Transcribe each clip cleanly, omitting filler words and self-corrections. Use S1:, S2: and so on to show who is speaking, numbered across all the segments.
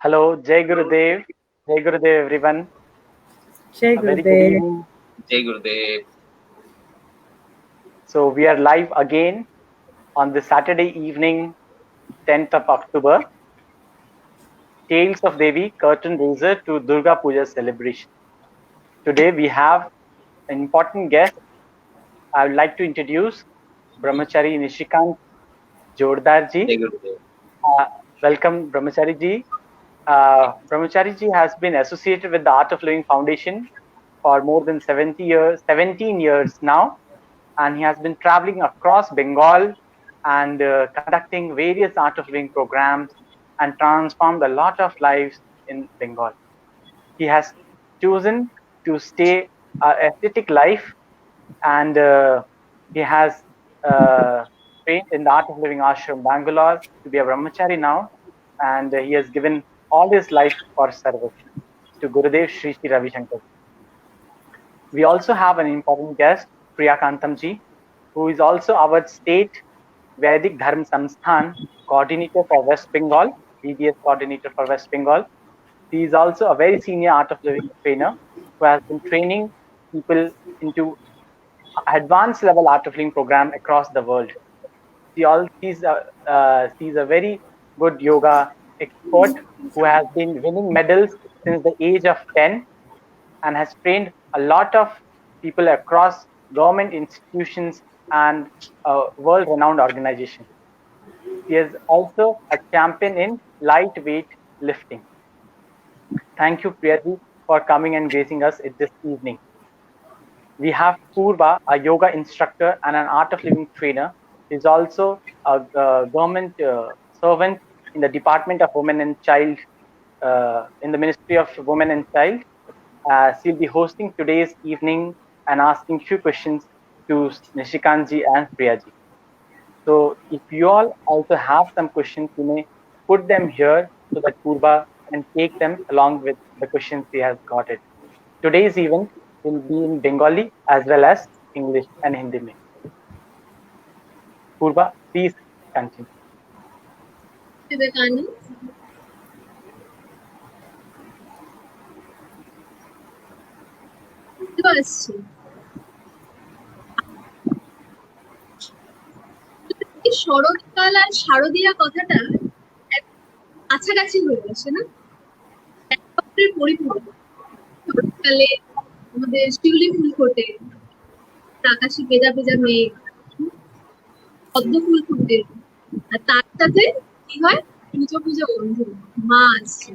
S1: Hello, Jai Gurudev, everyone.
S2: Jai
S1: A very good
S2: Gurudev.
S1: evening.
S3: Jai Gurudev.
S1: So we are live again on the Saturday evening, 10th of October. Tales of Devi, curtain raiser to Durga Puja celebration. Today we have an important guest. I would like to introduce Brahmachari Nishikant Jordar ji.
S3: Jai Gurudev.
S1: Uh, Welcome, Brahmachari ji. Brahmachari ji has been associated with the Art of Living Foundation for more than 17 years now, and he has been traveling across Bengal and conducting various Art of Living programs and transformed a lot of lives in Bengal. He has chosen to stay aesthetic life, and he has trained in the Art of Living Ashram, Bangalore, to be a brahmachari now, and he has given all his life for service to Gurudev Sri Sri Ravi Shankar. We also have an important guest, Priya Kantamji, who is also our state Vedic Dharma Samsthan coordinator for West Bengal, BDS coordinator for West Bengal. He is also a very senior Art of Living trainer who has been training people into advanced level Art of Living program across the world. She's a very good yoga expert who has been winning medals since the age of 10 and has trained a lot of people across government institutions and world renowned organizations. She is also a champion in lightweight lifting. Thank you, Priyaji, for coming and gracing us this evening. We have Purva, a yoga instructor and an art of living trainer. Is also a government servant in the Department of Women and Child, in the Ministry of Women and Child. She'll be hosting today's evening and asking few questions to Nishikantji and Priyaji. So if you all also have some questions, you may put them here so that Purva can take them along with the questions he has got it. Today's event will be in Bengali as well as English and Hindi. Mein. Purva, please continue.
S2: Vivekanand. আসছে শরৎকাল আর শারদীয়া কথাটা কাছাকাছি হয়ে আসে না, পরিপূর্ণ। শরৎকালে আমাদের শিউলি ফুল ফোটে, আকাশে ভেজা ভেজা মেঘ, পদ্ম ফুল ফোটে, আর তার সাথে কি হয়, পুজো পুজো গন্ধ, মা আসছে,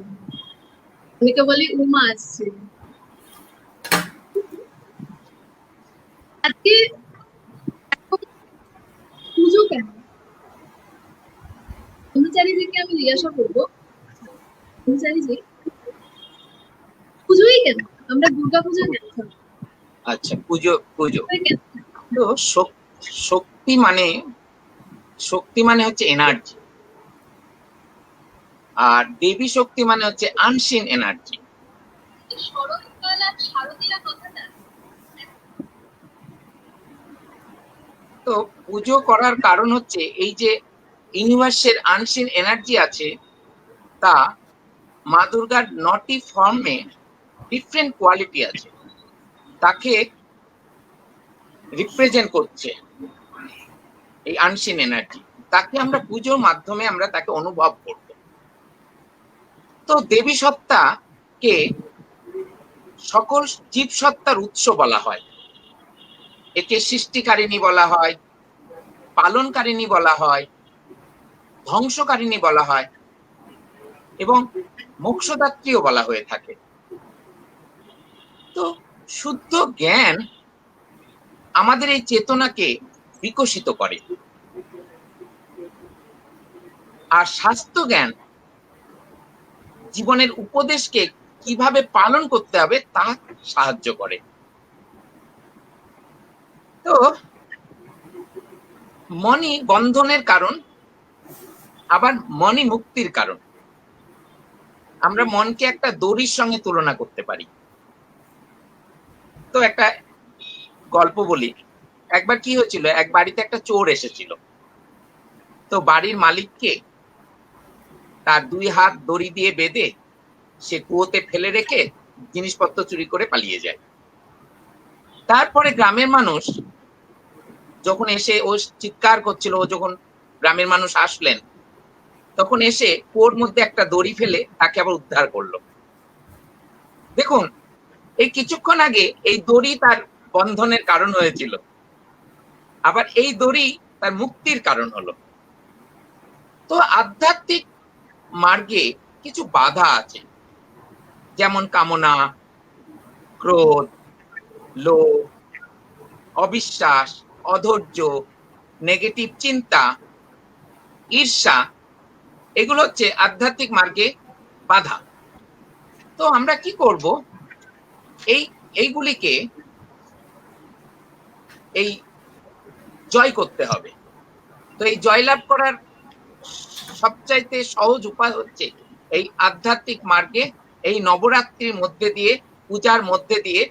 S2: অনেকে বলে উমা আসছে। আজকে পুজো কেন, ব্রহ্মচারীজিকে আমি জিজ্ঞাসা করবো, ব্রহ্মচারীজি পুজোই কেন, আমরা দুর্গা পূজা কেন?
S3: আচ্ছা, পুজো তো শক্তি মানে হচ্ছে এনার্জি, আর দেবী শক্তি মানে হচ্ছে আনসিন এনার্জি।
S2: শরৎকাল আর শারদীয়া কথাটা
S3: তো পুজো করার কারণ হচ্ছে এই যে ইউনিভার্সের আনসিন এনার্জি আছে, তা মা দুর্গার নটি ফর্মে ডিফারেন্ট কোয়ালিটি আছে, তাকে রিপ্রেজেন্ট করছে এই আনসিন এনার্জি, তাকে আমরা পুজোর মাধ্যমে আমরা তাকে অনুভব করব। তো দেবী সত্তাকে সকল জীব সত্তার উৎস বলা হয়, একে সৃষ্টিকারিণী বলা হয়, পালনকারিণী বলা হয়, ধ্বংসকারিণী বলা হয় এবং মোক্ষদাত্রীও বলা হয়ে থাকে। তো শুদ্ধ জ্ঞান আমাদের এই চেতনাকে বিকশিত করে, আর স্বাস্থ্য জ্ঞান জীবনের উপদেশকে কিভাবে পালন করতে হবে তা সাহায্য করে। তো মনি বন্ধনের কারণ, আবার মনি মুক্তির কারণ। আমরা মনকে একটা দড়ির সঙ্গে তুলনা করতে পারি। তো একটা গল্প বলি। একবার কি হয়েছিল, এক বাড়িতে একটা চোর এসেছিল। তো বাড়ির মালিককে তার 2 হাত দড়ি দিয়ে বেঁধে সে কুয়োতে ফেলে রেখে জিনিসপত্র চুরি করে পালিয়ে যায়। তারপরে গ্রামের মানুষ যখন এসে ও চিৎকার করছিল, ও যখন গ্রামের মানুষ আসলেন তখন এসে কুয়োর মধ্যে একটা দড়ি ফেলে তাকে আবার উদ্ধার করলো। দেখুন, এই কিছুক্ষণ আগে এই দড়ি তার বন্ধনের কারণ হয়েছিল, আবার এই দড়ি তার মুক্তির কারণ হলো। তো আধ্যাত্মিক মার্গে কিছু বাধা আছে, যেমন কামনা, ক্রোধ, লোভ, অবিশ্বাস, অধৈর্য, নেগেটিভ চিন্তা, ঈর্ষা, এগুলো হচ্ছে আধ্যাত্মিক মার্গে বাধা। তো আমরা কি করব? এইগুলিকে জয় করতে হবে। তো এই জয়লাভ করার সবচাইতে সহজ উপায় হচ্ছে এই আধ্যাত্মিক মার্গে এই নবরাত্রির মধ্যে দিয়ে, পূজার মধ্যে দিয়ে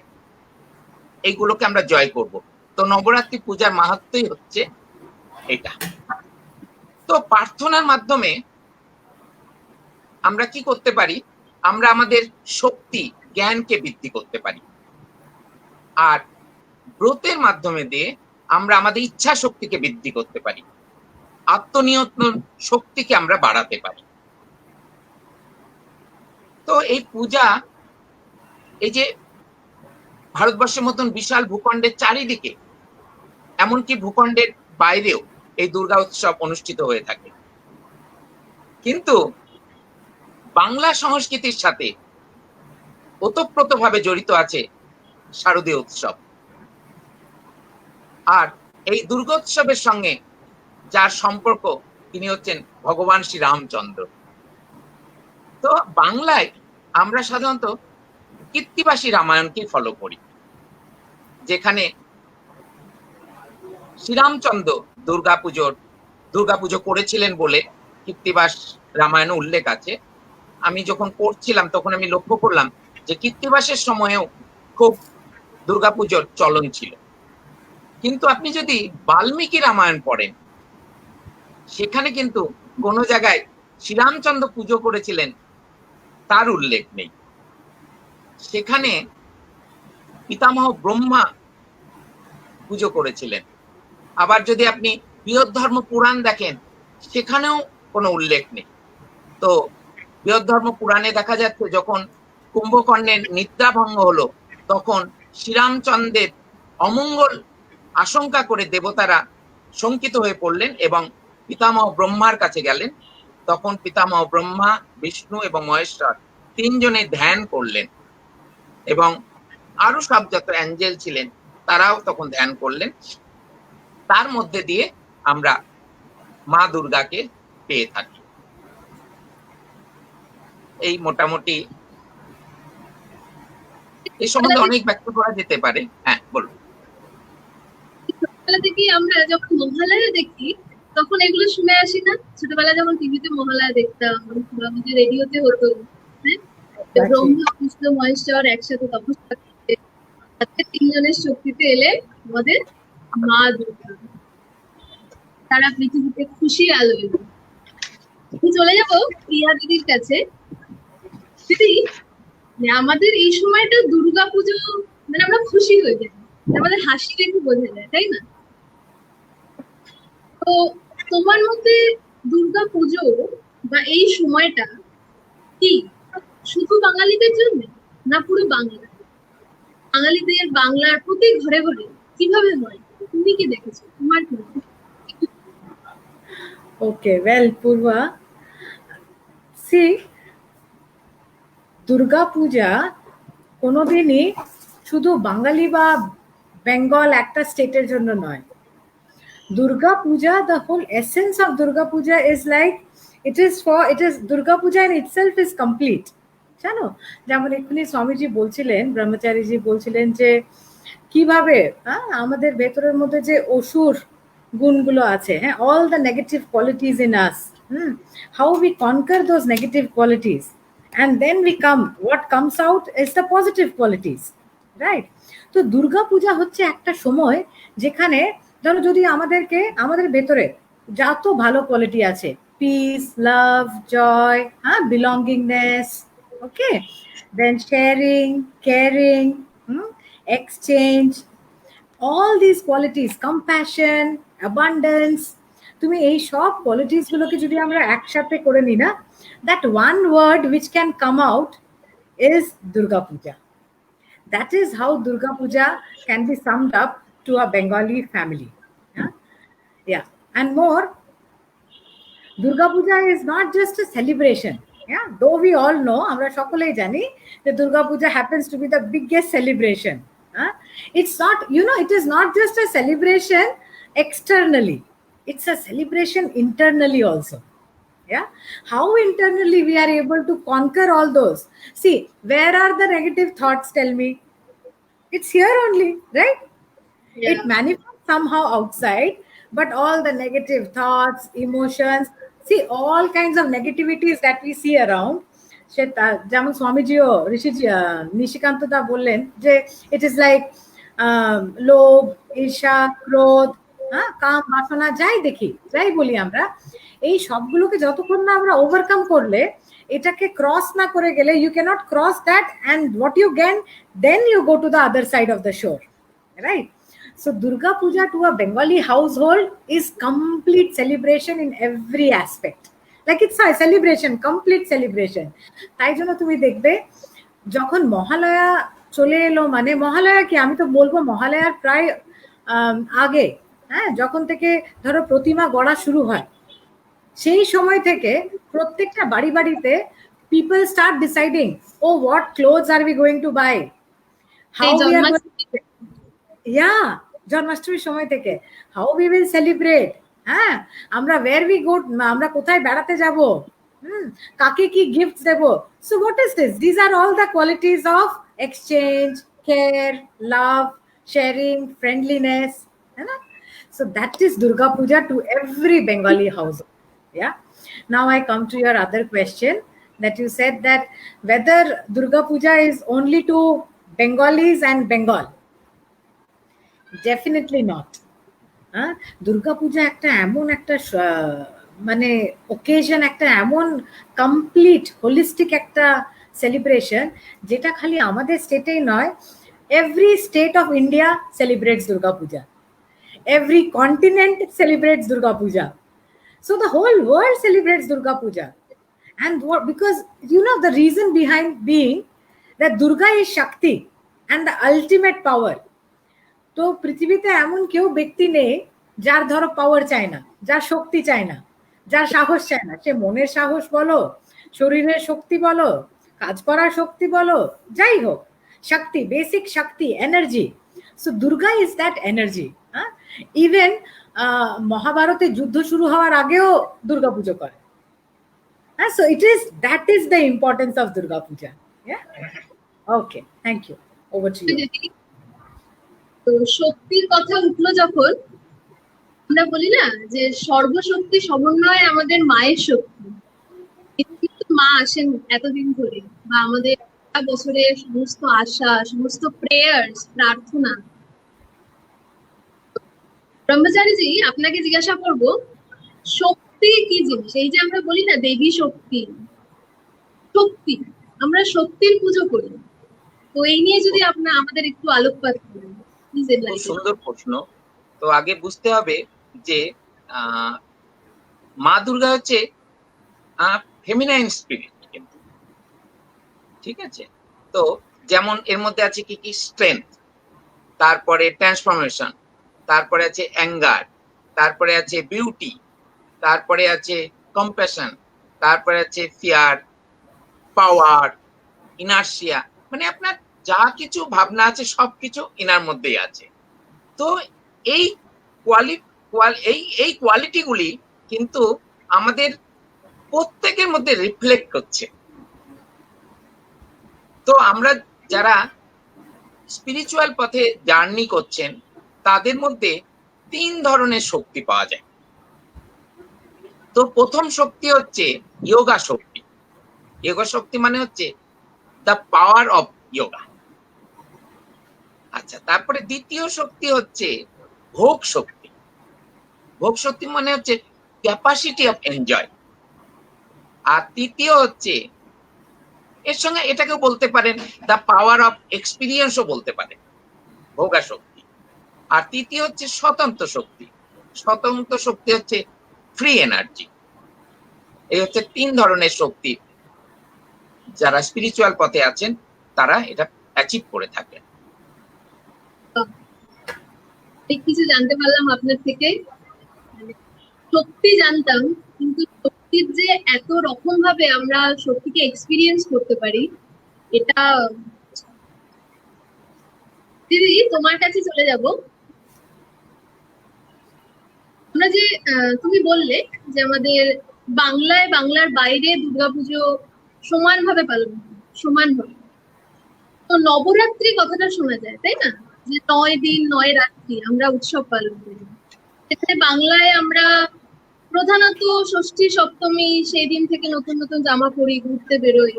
S3: এইগুলোকে আমরা জয় করব। তো নবরাত্রি পূজার মাহাত্ম্যই হচ্ছে এটা। তো প্রার্থনার মাধ্যমে আমরা কি করতে পারি? আমরা আমাদের শক্তি, জ্ঞানকে বৃদ্ধি করতে পারি। আর ব্রতের মাধ্যমে দিয়ে আমরা আমাদের ইচ্ছা শক্তিকে বৃদ্ধি করতে পারি, আত্মনিয়ন্ত্রণ শক্তিকে আমরা বাড়াতে পারি। তো এই পূজা, এই যে ভারতবর্ষের মতন বিশাল ভূখণ্ডের চারিদিকে, এমনকি ভূখণ্ডের বাইরেও এই দুর্গা উৎসব অনুষ্ঠিত হয়ে থাকে। কিন্তু বাংলা সংস্কৃতির সাথে ওতপ্রোতভাবে জড়িত আছে শারদীয় উৎসব। আর এই দুর্গোৎসবের সঙ্গে যার সম্পর্ক, তিনি হচ্ছেন ভগবান শ্রী রামচন্দ্র। তো বাংলায় আমরা সাধারণত কৃত্তিবাসী রামায়ণকে ফলো করি, যেখানে শ্রীরামচন্দ্র দুর্গাপুজো করেছিলেন বলে কৃত্তিবাস রামায়ণে উল্লেখ আছে। আমি যখন পড়ছিলাম তখন আমি লক্ষ্য করলাম যে কৃত্তিবাসের সময়েও খুব দুর্গাপুজোর চলন ছিল। কিন্তু আপনি যদি বাল্মীকি রামায়ণ পড়েন, সেখানে কিন্তু কোনো জায়গায় শ্রীরামচন্দ্র পুজো করেছিলেন তার উল্লেখ নেই। সেখানে পিতামহ ব্রহ্মা পুজো করেছিলেন। আবার যদি আপনি বৃহদ্ধর্ম পুরাণ দেখেন, সেখানেও কোনো উল্লেখ নেই। তো বৃহদ্ধর্ম পুরাণে দেখা যাচ্ছে যখন কুম্ভকর্ণের নিদ্রা ভঙ্গ হলো, তখন শ্রীরামচন্দ্রের অমঙ্গল আশঙ্কা করে দেবতারা শঙ্কিত হয়ে পড়লেন এবং পিতামহ ব্রহ্মার কাছে গেলেন। তখন পিতামহ ব্রহ্মা, বিষ্ণু এবং মহেশ্বর তিনজনে ধ্যান করলেন, এবং আরো সব যত অ্যাঞ্জেল ছিলেন তারাও তখন ধ্যান করলেন। তার মধ্যে দিয়ে আমরা মা দুর্গাকে পেয়ে থাকি। এই মোটামুটি এই সম্বন্ধে অনেক ব্যাখ্যা করা যেতে পারে। হ্যাঁ, বলুন।
S2: ছোটবেলা থেকেই আমরা যখন মহালয়া দেখি তখন এগুলো শুনে আসি না? ছোটবেলা যখন টিভিতে মহালয়া দেখতাম, আমাদের রেডিওতে হতো, হ্যাঁ, ব্রহ্মা, বিষ্ণু, মহেশ্বর একসাথে তপস্যা করতে, তিনজনের শক্তিতে এলে আমাদের মা দুর্গা, তারা পৃথিবীতে খুশি আলো এলো। চলে যাবো প্রিয়া দিদির কাছে। দিদি, আমাদের এই সময়টা দুর্গাপুজো, মানে আমরা খুশি হয়ে যাই, আমাদের হাসি দেখে বোঝা যায়, তাই না? তো তোমার মতে দুর্গাপুজো বা এই সময়টা কি শুধু বাঙালিদের জন্য, না পুরো বাঙালিদের, বাংলার প্রতি ঘরে ঘরে কিভাবে হয়? তুমি কি দেখেছো? তোমার কি?
S4: Okay, well, Purva, see, Durga পূজা কোনোদিনই শুধু বাঙালি বা বেঙ্গল একটা স্টেটের জন্য নয়। দুর্গা পূজা, the whole essence of Durga Puja is like, it is Durga Puja in itself is complete. জানো, যেমন এক্ষুনি স্বামীজি বলছিলেন, ব্রহ্মচারীজি বলছিলেন যে কিভাবে আমাদের ভেতরের মধ্যে যে অসুর গুণগুলো আছে, হ্যাঁ, all the negative qualities in us, how we conquer those negative qualities, and then what comes out is the positive qualities, right? তো দুর্গা পূজা হচ্ছে একটা সময় যেখানে ধরো যদি আমাদের ভেতরে যত ভালো কোয়ালিটি আছে, peace, love, joy, belongingness. Okay, then sharing, caring, exchange, all these qualities, compassion, abundance, তুমি এই সব কোয়ালিটিস গুলোকে যদি আমরা একসাথে করে নিই না, that one word which can come out is Durga Puja. That is how Durga Puja can be summed up to a Bengali family. Yeah, yeah. And more, Durga Puja is not just a celebration. Yeah, though we all know, আমরা সকলেই জানি that Durga Puja happens to be the biggest celebration. It's not, it is not just a celebration externally. It's a celebration internally also. Yeah, how internally we are able to conquer all those. See, where are the negative thoughts? Tell me. It's here only, right?
S2: Yeah.
S4: It manifests somehow outside, but all the negative thoughts, emotions, see, all kinds of negativities that we see around. যেমন স্বামীজিও ঋষিজি নিশিকান্ত দা বললেন যে it is like লোভ, ঈর্ষা, ক্রোধ, কাম, বাসনা, যাই দেখি, যাই বলি আমরা, এই সবগুলোকে যতক্ষণ না আমরা ওভারকাম করলে, এটাকে ক্রস না করে গেলে, you cannot cross that, and what you gain, then you go to the other side of the shore, right? So Durga Puja to a Bengali household is complete celebration in every aspect. Like it's a celebration, complete celebration. তাই জন্য তুমি দেখবে যখন মহালয়া চলে এলো, মানে মহালয়া কি, আমি তো বলবো মহালয়ার প্রায় আগে, যখন থেকে ধরো প্রতিমা গড়া শুরু হয়, সেই সময় থেকে প্রত্যেকটা বাড়ি বাড়িতে people start deciding, oh, what clothes are we going to buy, how we are going to, yeah, জন্মাষ্টমীর সময় থেকে হাউ উই উইল সেলিব্রেট, আমরা ওয়্যার উই গো, আমরা কোথায় বেড়াতে যাব, কাকে কি গিফট দেব. So what is this? This are all the qualities of exchange, care, love, sharing, friendliness, so that is Durga Puja to every Bengali household. Yeah. Now I come to your other question, that you said that whether Durga Puja is only to Bengalis and Bengal. Definitely not. Durga Puja একটা এমন একটা মানে occasion, একটা এমন complete holistic একটা celebration, যেটা খালি আমাদের স্টেটেই নয়, every state of India celebrates Durga Puja, every continent celebrates Durga Puja, so the whole world celebrates Durga Puja. And what, because the reason behind being that Durga is Shakti and the ultimate power. তো পৃথিবীতে এমন কেউ ব্যক্তি নেই যার ধরো পাওয়ার চায় না, যার শক্তি চায় না, যার সাহস চায় না, সে মনের সাহস বলো, শরীরের শক্তি বলো, কাজ করার শক্তি বলো, যাই হোক, শক্তি, বেসিক শক্তি, energy. So Durga is that energy. Even মহাভারতে যুদ্ধ শুরু হওয়ার আগেও দুর্গা পুজো করে. So that is the importance of Durga Puja. Yeah. Okay, thank you. Over to you.
S2: তো শক্তির কথা উঠলো যখন, আমরা বলি না যে সর্বশক্তি সমন্বয় আমাদের মায়ের শক্তি, কিন্তু মা আসেন এতদিন ধরে, বা আমাদের বছরের সমস্ত আশা, সমস্ত প্রেয়ার্স, প্রার্থনা। ব্রহ্মচারীজি, আপনাকে জিজ্ঞাসা করব, শক্তি কি জিনিস? এই যে আমরা বলি না দেবী শক্তি, শক্তি, আমরা শক্তির পুজো করি, তো এই নিয়ে যদি আমাদের একটু আলোকপাত করেন।
S3: সুন্দর প্রশ্ন। তো আগে বুঝতে হবে যে মা দুর্গা হচ্ছে ফেমিনাইন স্পিরিট, কিন্তু ঠিক আছে। তো যেমন এর মধ্যে আছে কি কি স্ট্রেংথ, তারপরে ট্রান্সফরমেশন, তারপরে আছে অ্যাঙ্গার, তারপরে আছে বিউটি, তারপরে আছে কম্প্যাশন, তারপরে আছে ফিয়ার, পাওয়ার, ইনার্শিয়া, মানে আপনার যা কিছু ভাবনা আছে সবকিছু ইনার মধ্যেই আছে। তো এই কোয়ালিটিগুলি কিন্তু আমাদের প্রত্যেকের মধ্যে রিফ্লেক্ট করছে। তো আমরা যারা স্পিরিচুয়াল পথে জার্নি করছেন, তাদের মধ্যে 3 ধরনের শক্তি পাওয়া যায়। তো প্রথম শক্তি হচ্ছে যোগা শক্তি। যোগা শক্তি মানে হচ্ছে দ্য পাওয়ার অফ যোগা। আচ্ছা, তারপরে দ্বিতীয় শক্তি হচ্ছে ভোগ শক্তি। ভোগ শক্তি মানে হচ্ছে ক্যাপাসিটি অফ এনজয়। আর তৃতীয় হচ্ছে, এর সঙ্গে এটাকেও বলতে পারেন দ্য পাওয়ার অফ এক্সপিরিয়েন্সও বলতে পারেন, ভোগা শক্তি। আর তৃতীয় হচ্ছে স্বতন্ত্র শক্তি। স্বতন্ত্র শক্তি হচ্ছে ফ্রি এনার্জি। এই হচ্ছে 3 ধরনের শক্তি যারা স্পিরিচুয়াল পথে আছেন তারা এটা অ্যাচিভ করে থাকেন।
S2: অনেক কিছু জানতে পারলাম আপনার থেকে। শক্তি জানতাম, কিন্তু শক্তির যে এত রকম ভাবে আমরা শক্তিকে এক্সপিরিয়েন্স করতে পারি, এটা। দিদি, তোমার কাছে চলে যাব। আমরা যে তুমি বললে যে আমাদের বাংলার বাইরে দুর্গাপুজো সমানভাবে পালন হয়, সমানভাবে। তো নবরাত্রি কথাটা শোনা যায়, তাই না? যে 9 দিন 9 রাত্রি আমরা উৎসব পালন করি। এখানে বাংলায় আমরা প্রধানত ষষ্ঠী সপ্তমী সেই দিন থেকে নতুন নতুন জামা পরি, ঘুরতে বেরোই।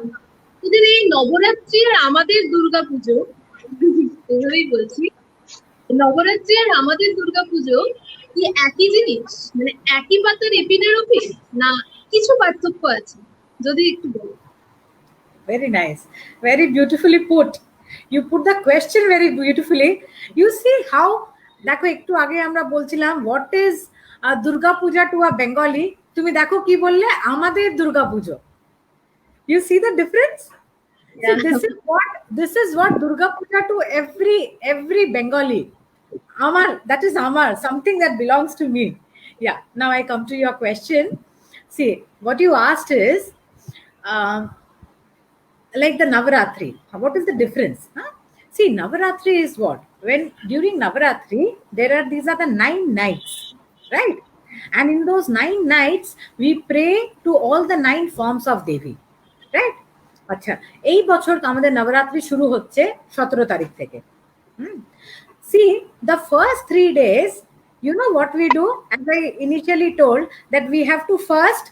S2: ওদের এই নবরাত্রি আর আমাদের দুর্গাপুজো, এভাবেই বলছি, নবরাত্রি আর আমাদের দুর্গাপুজো কি একই জিনিস? মানে একই পাতার এপিনের ওপিস, না কিছু পার্থক্য আছে? যদি একটু বলো।
S4: Very nice, very beautifully put. You put the question very beautifully. You see how, দেখো একটু আগে আমরা বলছিলাম what is Durga Puja to a Bengali, তুমি দেখো কি বললে, আমাদের দুর্গা পুজো। You see the difference? So this is what Durga Puja to every Bengali. Amar, that is Amar, something that belongs to me. Yeah, now I come to your question. See, what you asked is like the Navaratri. What is the difference? Huh? See, Navaratri is what? When during Navaratri, these are the 9 nights, right? And in those 9 nights, we pray to all the 9 forms of Devi, right? আচ্ছা, এই বছর আমাদের নবরাত্রি শুরু হচ্ছে 17 তারিখ থেকে। See, the first 3 days, you know what we do? As I initially told, that we have to first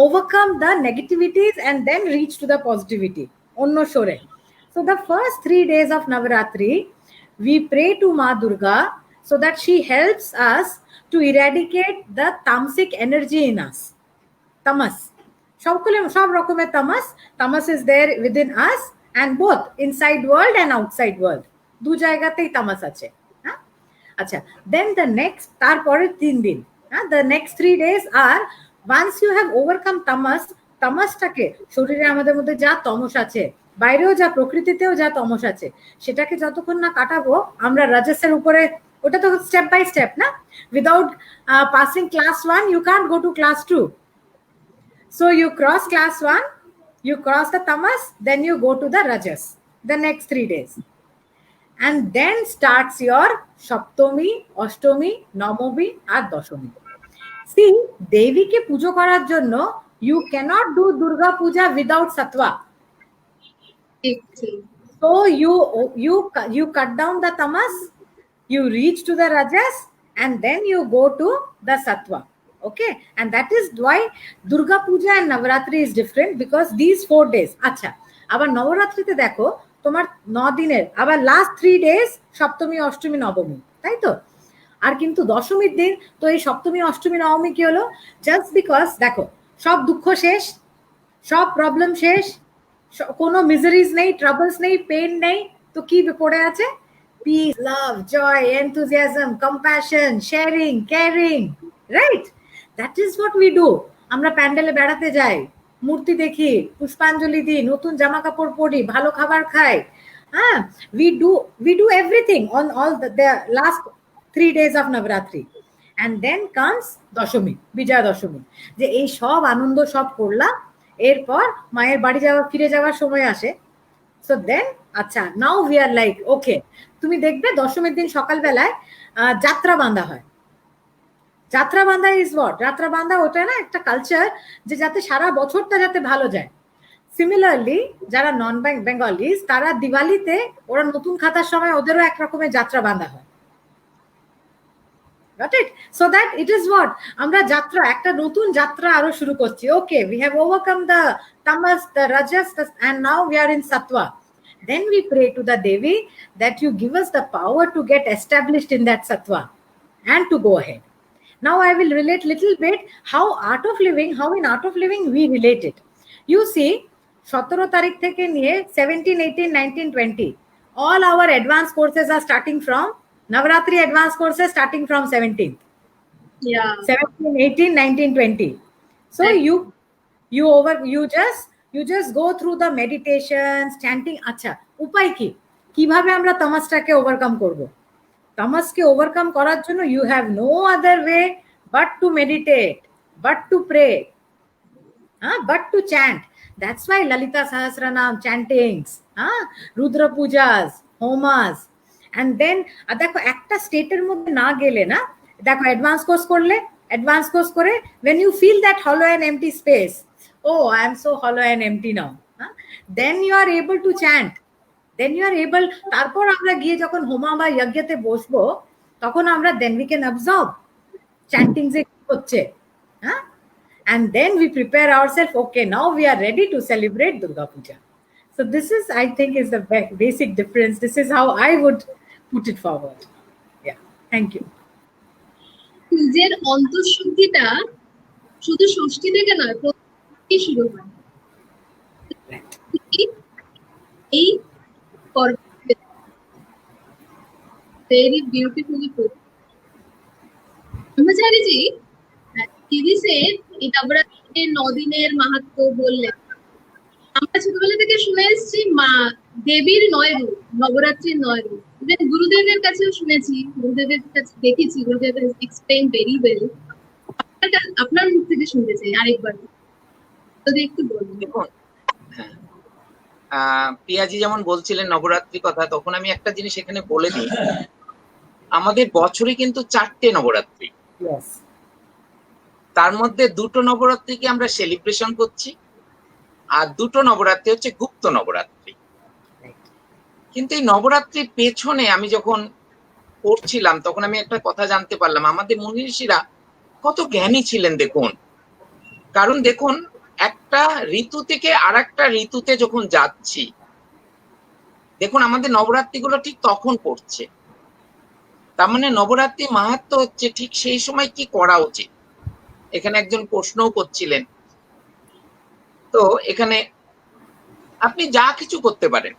S4: overcome the negativities and then reach to the positivity. Onno shore. So the first 3 days of Navaratri, we pray to Ma Durga so that she helps us to eradicate the tamasic energy in us. Tamas. সব রকমের Tamas is there within us, and both inside world and outside world, দু জায়গাতেই তামাস আছে। হ্যাঁ, আচ্ছা, then the next, তারপরে 3 দিন, the next 3 days are once you have overcome তামাসটাকে, শরীরে আমাদের মধ্যে যা তমস আছে, বাইরেও যা, প্রকৃতিতেও যা তমস আছে, সেটাকে যতক্ষণ না কাটাবো আমরা রাজসের উপরে, ওটা তো স্টেপ বাই স্টেপ না, without passing class 1 you can't go to class 2. So you cross class 1, you cross the tamas, then you go to the rajas the next 3 days, and then starts your সপ্তমী, অষ্টমী, নবমী আর Dashami. See, দেবীকে পুজো করার জন্য you cannot do Durga Puja without sattva. So you cut down the tamas, you reach to the rajas, and then you go to the sattva. Okay, and that is why Durga Puja and Navaratri is different, because these 4 days, আচ্ছা, আবার নবরাত্রিতে দেখো তোমার 9 দিনের আবার last 3 days সপ্তমী, অষ্টমী, নবমী, তাই তো? আর কিন্তু দশমীর দিন তো এই সপ্তমী, অষ্টমী, নবমী কি হলো? জাস্ট বিকজ দেখো সব দুঃখ শেষ, সব প্রবলেম শেষ, কোনো মিজারিজ নেই, ট্রাবলস নেই, পেইন নেই, তো কি পড়ে আছে? Peace, love, joy, enthusiasm, compassion, sharing, caring, right? That is what we do. আমরা প্যান্ডেলে বেড়াতে যাই, মূর্তি দেখি, পুষ্পাঞ্জলি দিই, নতুন জামা কাপড় পরি, ভালো খাবার খাই। হ্যাঁ, we do everything on all the last 3 days of Navaratri. And then comes Dashami, Bijoya Dashami, যে এই সব আনন্দ সব করলাম, এরপর মায়ের বাড়ি ফিরে যাওয়ার সময় আসে। So then, আচ্ছা, now we are like, okay, তুমি দেখবে দশমীর দিন সকালবেলায় যাত্রা বাঁধা হয়। যাত্রা বাঁধা ইজ হোয়াট? যাত্রা বাঁধা ওটা না একটা কালচার, যে যাতে সারা বছরটা যাতে ভালো যায়। সিমিলারলি যারা নন বেঙ্গলিজ, তারা দিওয়ালিতে ওরা নতুন খাতার সময় ওদেরও এক রকমের যাত্রা বাঁধা হয়। Got it? So that it is what? আমরা যাত্রা, একটা নতুন যাত্রা আরো শুরু করছি। Okay, we have overcome the tamas, the rajas, and now we are in sattva. Then we pray to the Devi that you give us the power to get established in that sattva and to go ahead. Now I will relate little bit how in art of living we relate it. You see, 17 তারিখ থেকে নিয়ে 17, 18, 19, 20 all our advanced courses are starting from Navratri advanced courses starting from 17th.
S2: Yeah.
S4: 17, 18, 19, 20. So you just go through the meditations, chanting. আচ্ছা, উপায় কি? কিভাবে আমরা তামাসটাকে overcome করব? তামাসকে overcome করার জন্য you have no other way but to meditate, but to pray, but to chant. That's why Lalita Sahasranam chantings, Rudra pujas, homas, and then দেখো একটা স্টেটের মধ্যে না গেলে না, দেখো অ্যাডভান্স কোর্স করলে, অ্যাডভান্স কোর্স করে when you feel that hollow and empty space, oh I am so hollow and empty now, then you are able to chant, then you are able, তারপর আমরা গিয়ে যখন হোমা বা যজ্ঞতে বসবো তখন আমরা then we can absorb chanting যে হচ্ছে, and then we prepare ourselves, okay now we are ready to celebrate Durga Puja. So this is, I think, is the basic difference. This is how I would put it forward. Yeah, thank you.
S2: নিজের অন্তঃশুদ্ধিটা শুধু ষষ্ঠী থেকে নয়, প্রত্যেকই শুরু হয় এই very beautifully put. ব্রহ্মচারী জি তিরিশের এই নবরাত্রির 9 দিনের মাহাত্ম্য বললেন। আমরা ছোটবেলা থেকে শুনে এসেছি মা দেবীর 9 রূপ, নবরাত্রির 9 রূপ। গুরুদেবের কাছেও শুনেছি, গুরুদেবের কাছে দেখেছি, গুরুদেব এক্সপ্লেইন ভেরি ওয়েল। আপনার মুখ থেকে শুনতে চাই আরেকবার, যদি একটু বলুন।
S3: দেখুন, পিয়াজি যেমন বলছিলেন নবরাত্রি কথা, তখন আমি একটা জিনিস এখানে বলে দিই, আমাদের বছরে কিন্তু 4টে নবরাত্রি, তার মধ্যে 2টো নবরাত্রিকে আমরা সেলিব্রেশন করছি, আর 2টো নবরাত্রি হচ্ছে গুপ্ত নবরাত্রি। কিন্তু এই নবরাত্রির পেছনে আমি যখন পড়ছিলাম তখন আমি একটা কথা জানতে পারলাম, আমাদের মুনি ঋষিরা কত জ্ঞানী ছিলেন দেখুন। কারণ দেখুন, একটা ঋতু থেকে আরেকটা ঋতুতে যখন যাচ্ছি, দেখুন আমাদের নবরাত্রি গুলো ঠিক তখন পড়ছে, তার মানে নবরাত্রি মাহাত্ম্য হচ্ছে ঠিক সেই সময় কি করা উচিত। এখানে একজন প্রশ্নও করছিলেন, তো এখানে আপনি যা কিছু করতে পারেন,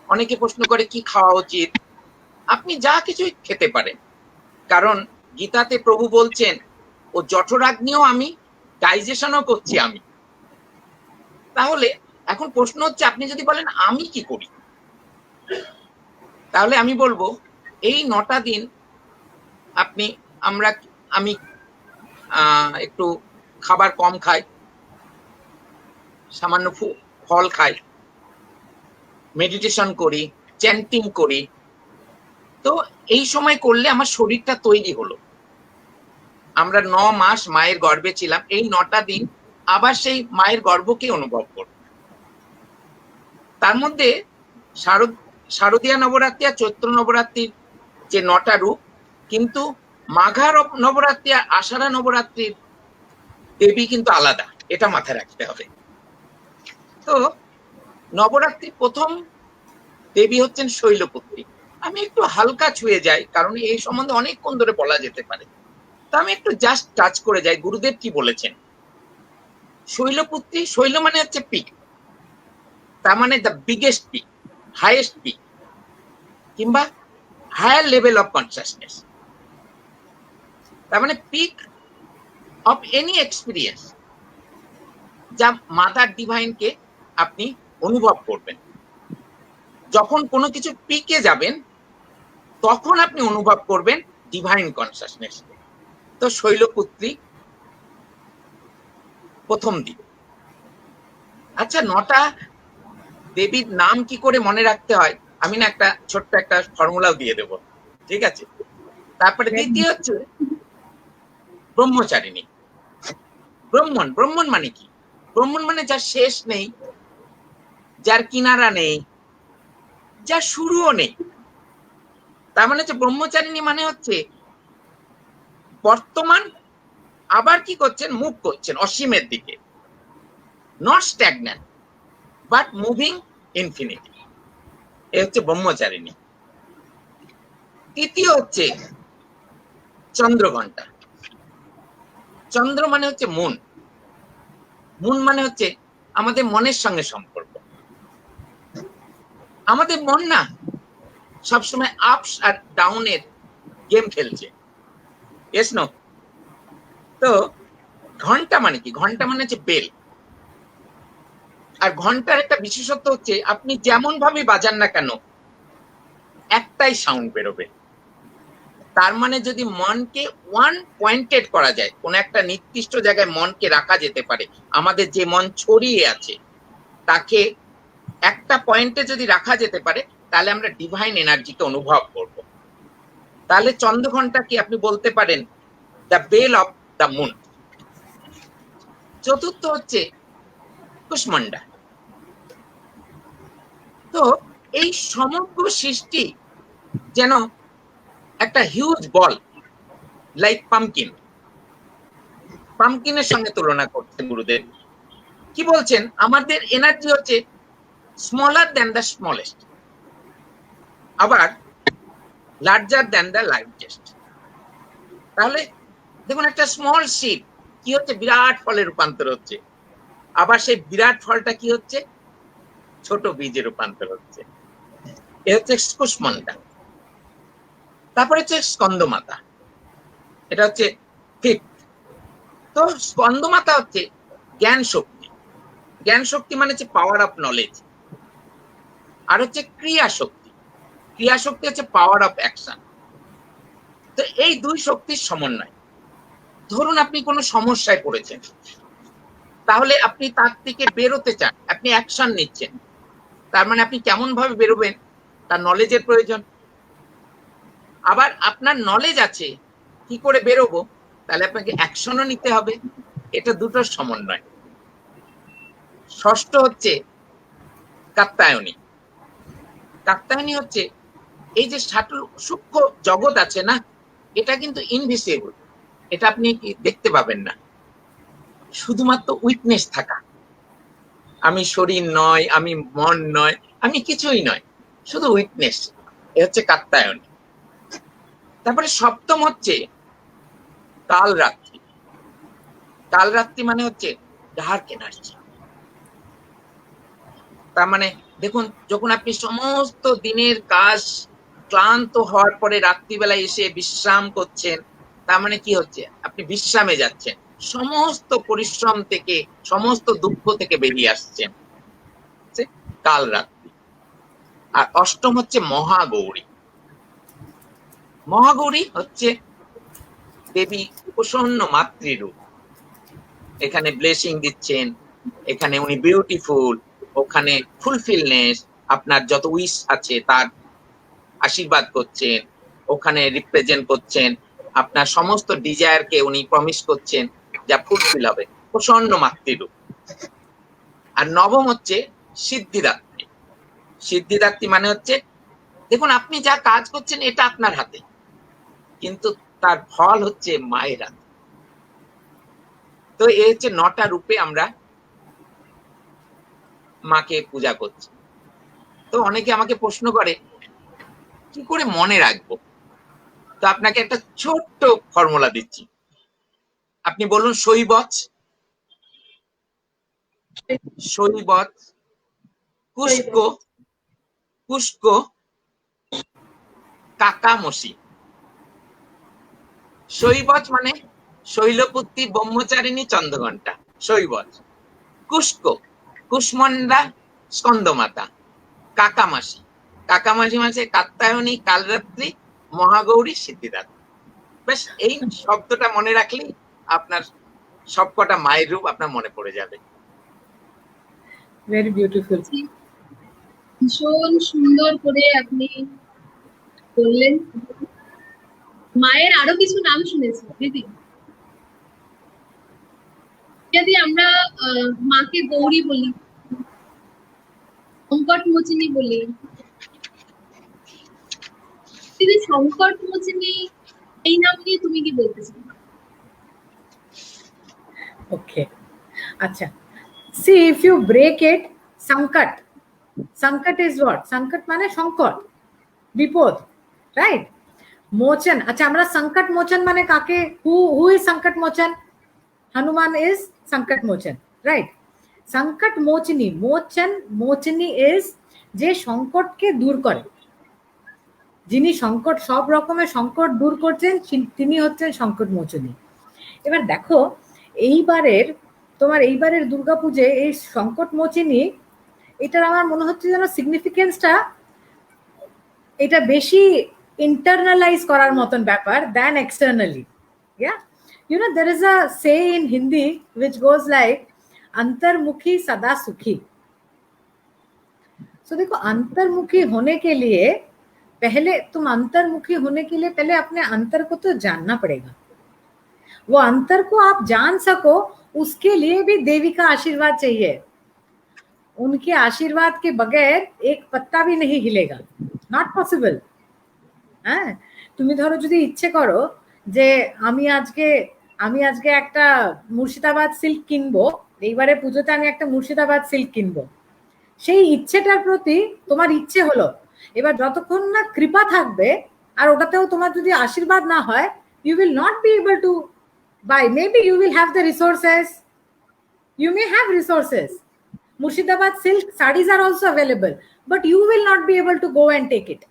S3: অনেকে প্রশ্ন করে কি খাওয়া উচিত, আপনি যা কিছুই খেতে পারেন, কারণ গীতাতে প্রভু বলছেন ও জঠরাগ্নিও আমি, ডাইজেশনও করছি আমি। তাহলে এখন প্রশ্ন হচ্ছে, আপনি যদি বলেন আমি কি করি, তাহলে আমি বলবো এই 9টা দিন আমি একটু খাবার কম খাই, সামান্য ফল খাই, মেডিটেশন করি, চ্যান্টিং করি। তো এই সময় করলে আমার শরীরটা তৈরি হলো, আমরা 9 মাস মায়ের গর্ভে ছিলাম, এই 9টা দিন আবার সেই মায়ের গর্ভকে অনুভব করব। তার মধ্যে শারদীয়া নবরাত্রি আর চৈত্র নবরাত্রির যে 9টা রূপ, কিন্তু মাঘা নবরাত্রি আর আষাঢ়া নবরাত্রির দেবী কিন্তু আলাদা, এটা মাথায় রাখতে হবে। তো নবরাত্রির প্রথম দেবী হচ্ছেন শৈলপুত্রী। আমি একটু হালকা ছুঁয়ে যাই, কারণ এই সম্বন্ধে অনেকক্ষণ ধরে বলা যেতে পারে, তো আমি একটু জাস্ট টাচ করে যাই গুরুদেব কি বলেছেন। শৈলপুত্রী, শৈল মানে হচ্ছে পিক, তার মানে the biggest peak, highest peak, কিংবা হায়ার লেভেল অফ কনসাসনেস, তার মানে পিক অফ এনি এক্সপিরিয়েন্স, যা মাদার ডিভাইনকে আপনি অনুভব করবেন। যখন কোনো কিছু পিকে যাবেন তখন আপনি অনুভব করবেন ডিভাইন কনসাসনেস। তো শৈলপুত্রী প্রথম দিন। আচ্ছা, 9টা দেবীর নাম কি করে মনে রাখতে হয়, আমি না একটা ছোট্ট একটা ফর্মুলাও দিয়ে দেব, ঠিক আছে? তারপরে দ্বিতীয় হচ্ছে ব্রহ্মচারিণী। ব্রহ্মণ মানে কি? ব্রহ্মণ মানে যার শেষ নেই, যার কিনারা নেই, যার শুরুও নেই। তার মানে হচ্ছে ব্রহ্মচারিণী মানে হচ্ছে বর্তমান, আবার কি করছেন, মুভ করছেন অসীমের দিকে, not stagnant but moving infinity, এ হচ্ছে ব্রহ্মচারিণী। তৃতীয় হচ্ছে চন্দ্রঘণ্টা। চন্দ্র মানে হচ্ছে মুন, মুন মানে হচ্ছে আমাদের মনের সঙ্গে সম্পর্ক। আমাদের মন না সবসময় আপস আর ডাউনের গেম খেলছে, এস নো? তো ঘন্টা মানে কি? ঘন্টা মানে হচ্ছে বেল। আর ঘন্টার একটা বিশেষত্ব হচ্ছে আপনি যেমন ভাবে বাজান না কেন একটাই সাউন্ড বেরোবে। তার মানে যদি মনকে ওয়ান পয়েন্টেড করা যায়, কোন একটা নির্দিষ্ট জায়গায় মনকে রাখা যেতে পারে, আমাদের যে মন ছড়িয়ে আছে তাকে একটা পয়েন্টে যদি রাখা যেতে পারে, তাহলে আমরা ডিভাইন এনার্জিকে অনুভব করব। তাহলে চন্দ্রঘণ্টা কি আপনি বলতে পারেন the value of the moon. চতুর্থ হচ্ছে কুষ্মান্ডা। তো এই সমগ্র সৃষ্টি যেন একটা হিউজ বল, লাইক পামকিন, পামকিনের সঙ্গে তুলনা করছে গুরুদেব। কি বলছেন? আমাদের এনার্জি হচ্ছে স্মলার দ্যান দ্য স্মলেস্ট, আবার লার্জার দ্যান দ্য লার্জেস্ট। তাহলে দেখুন, একটা স্মল সিড কি হচ্ছে, বিরাট ফলে রূপান্তর হচ্ছে, আবার সেই বিরাট ফলটা কি হচ্ছে, ছোট বীজে রূপান্তর হচ্ছে। এ হচ্ছে কুষ্মান্ডা। তারপরে হচ্ছে স্কন্দমাতা, এটা হচ্ছে ফিফথ। তো স্কন্দমাতা হচ্ছে জ্ঞান শক্তি। জ্ঞান শক্তি মানে হচ্ছে পাওয়ার অফ নলেজ। আর হচ্ছে ক্রিয়া শক্তি। ক্রিয়া শক্তি হচ্ছে পাওয়ার অফ অ্যাকশন। তো এই দুই শক্তির সমন্বয়। ধরুন আপনি কোনো সমস্যায় পড়েছেন, তাহলে আপনি তার থেকে বেরোতে চান, আপনি অ্যাকশন নিচ্ছেন, তার মানে আপনি কেমন ভাবে বেরোবেন, তার নলেজের প্রয়োজন। আবার আপনার নলেজ আছে কি করে বেরোবো, তাহলে আপনাকে অ্যাকশনও নিতে হবে। এটা দুটোর সমন্বয়। ষষ্ঠ হচ্ছে কাত্যায়নী। কাত্যায়নী হচ্ছে এই যে সূক্ষ্ম জগৎ আছে না, এটা কিন্তু ইনভিজিবল, এটা আপনি দেখতে পাবেন না। শুধুমাত্র উইটনেস থাকা, আমি শরীর নয়, আমি মন নয়, আমি কিছুই নয়, শুধু উইটনেস, এ হচ্ছে কাত্যায়নী। তারপরে সপ্তম হচ্ছে কালরাত্রি। কালরাত্রি মানে হচ্ছে ডার্ক এনার্জি। তার মানে দেখুন, যখন আপনি সমস্ত দিনের কাজ ক্লান্ত হওয়ার পরে রাত্রিবেলায় এসে বিশ্রাম করছেন, তার মানে কি হচ্ছে, আপনি বিশ্রামে যাচ্ছেন, সমস্ত পরিশ্রম থেকে, সমস্ত দুঃখ থেকে বেরিয়ে আসছেন, কালরাত্রি। আর অষ্টম হচ্ছে মহাগৌরী। মহাগৌরী হচ্ছে দেবী প্রসন্ন মাতৃরূপ। এখানে ব্লেসিং দিচ্ছেন, এখানে উনি বিউটিফুল, ওখানে ফুলফিলনেস, আপনার যত উইশ আছে তার আশীর্বাদ করছেন, ওখানে রিপ্রেজেন্ট করছেন, আপনার সমস্ত ডিজায়ারকে উনি প্রমিস করছেন যা ফুলফিল হবে, প্রসন্ন মাতৃরূপ। আর নবম হচ্ছে সিদ্ধিদাত্রী। সিদ্ধিদাত্রী মানে হচ্ছে, দেখুন আপনি যা কাজ করছেন এটা আপনার হাতে, কিন্তু তার ফল হচ্ছে মায়ের হাতে। তো এই হচ্ছে 9টা রূপে আমরা মাকে পূজা করছি। তো অনেকে আমাকে প্রশ্ন করে কি করে মনে রাখবো। তো আপনাকে একটা ছোট্ট ফর্মুলা দিচ্ছি, আপনি বলুন শৈবচ, শৈবচ, কুষ্ক, কুষ্ক, কাকামসি। শৈবচ মানে শৈলপুত্রী ব্রহ্মচারিণী চন্দ্রঘণ্টা, শৈবচ। কুষ্ক, কুষ্মন্ডা স্কন্দমাতা। কাকামাসি, কাকামাসি মানে কাত্যায়নী, কালরাত্রি, মহাগৌরী, সিদ্ধিদাত্রী। বেশ, এই শব্দটা মনে রাখলেই আপনার সবকটা মায়ের রূপ আপনার মনে পড়ে যাবে।
S4: Very beautiful.
S2: ভীষণ সুন্দর করে আপনি বললেন। মায়ের আরো কিছু নাম শুনেছি দিদি। যদি আমরা মাকে গৌরী বলি, সংকট মোচিনী বলি, দিদি সংকট মোচিনী এই নাম নিয়ে তুমি কি বলতে চাও?
S4: ওকে, আচ্ছা, see if you break it, sankat, sankat is what? Sankat মানে সংকট, বিপদ, রাইট? মোচন, আচ্ছা আমরা সংকট মোচন মানে কাকে, who is সংকট মোচন? Hanuman is Sankat Mochan, right? Sankat Mochini, Mochini is যে সংকটকে দূর করে, যিনি সংকট সব রকমের সংকট দূর করছেন তিনি হচ্ছেন সংকট মোচনী। এবার দেখো এইবারের দুর্গাপুজো এই সংকট মোচনী, এটার আমার মনে হচ্ছে যেন সিগনিফিকেন্সটা এটা বেশি ইন্টারনালাইজ করার মতন ব্যাপার than externally. Yeah, you know, there is a say in Hindi which goes like अंतर्मुखी सदा सुखी। So देखो, अंतर्मुखी होने के लिए पहले अपने अंतर को तो जानना पड़ेगा। वो अंतर को आप जान सको उसके लिए भी देवी का आशीर्वाद चाहिए। उनके आशीर्वाद के बगैर एक पत्ता भी नहीं हिलेगा, नॉट पॉसिबल। হ্যাঁ, তুমি ধরো যদি ইচ্ছে করো যে আমি আজকে একটা মুর্শিদাবাদ সিল্ক কিনবো, এইবারে পুজোতে আমি একটা মুর্শিদাবাদ সিল্ক কিনবো, সেই ইচ্ছেটার প্রতি তোমার ইচ্ছে হলো, এবার যতক্ষণ না কৃপা থাকবে আর ওটাতেও তোমার যদি আশীর্বাদ না হয়, you will not be able to buy. Maybe you will have the resources, you may have resources, Murshidabad silk sarees are also available, but you will not be able to go and take it.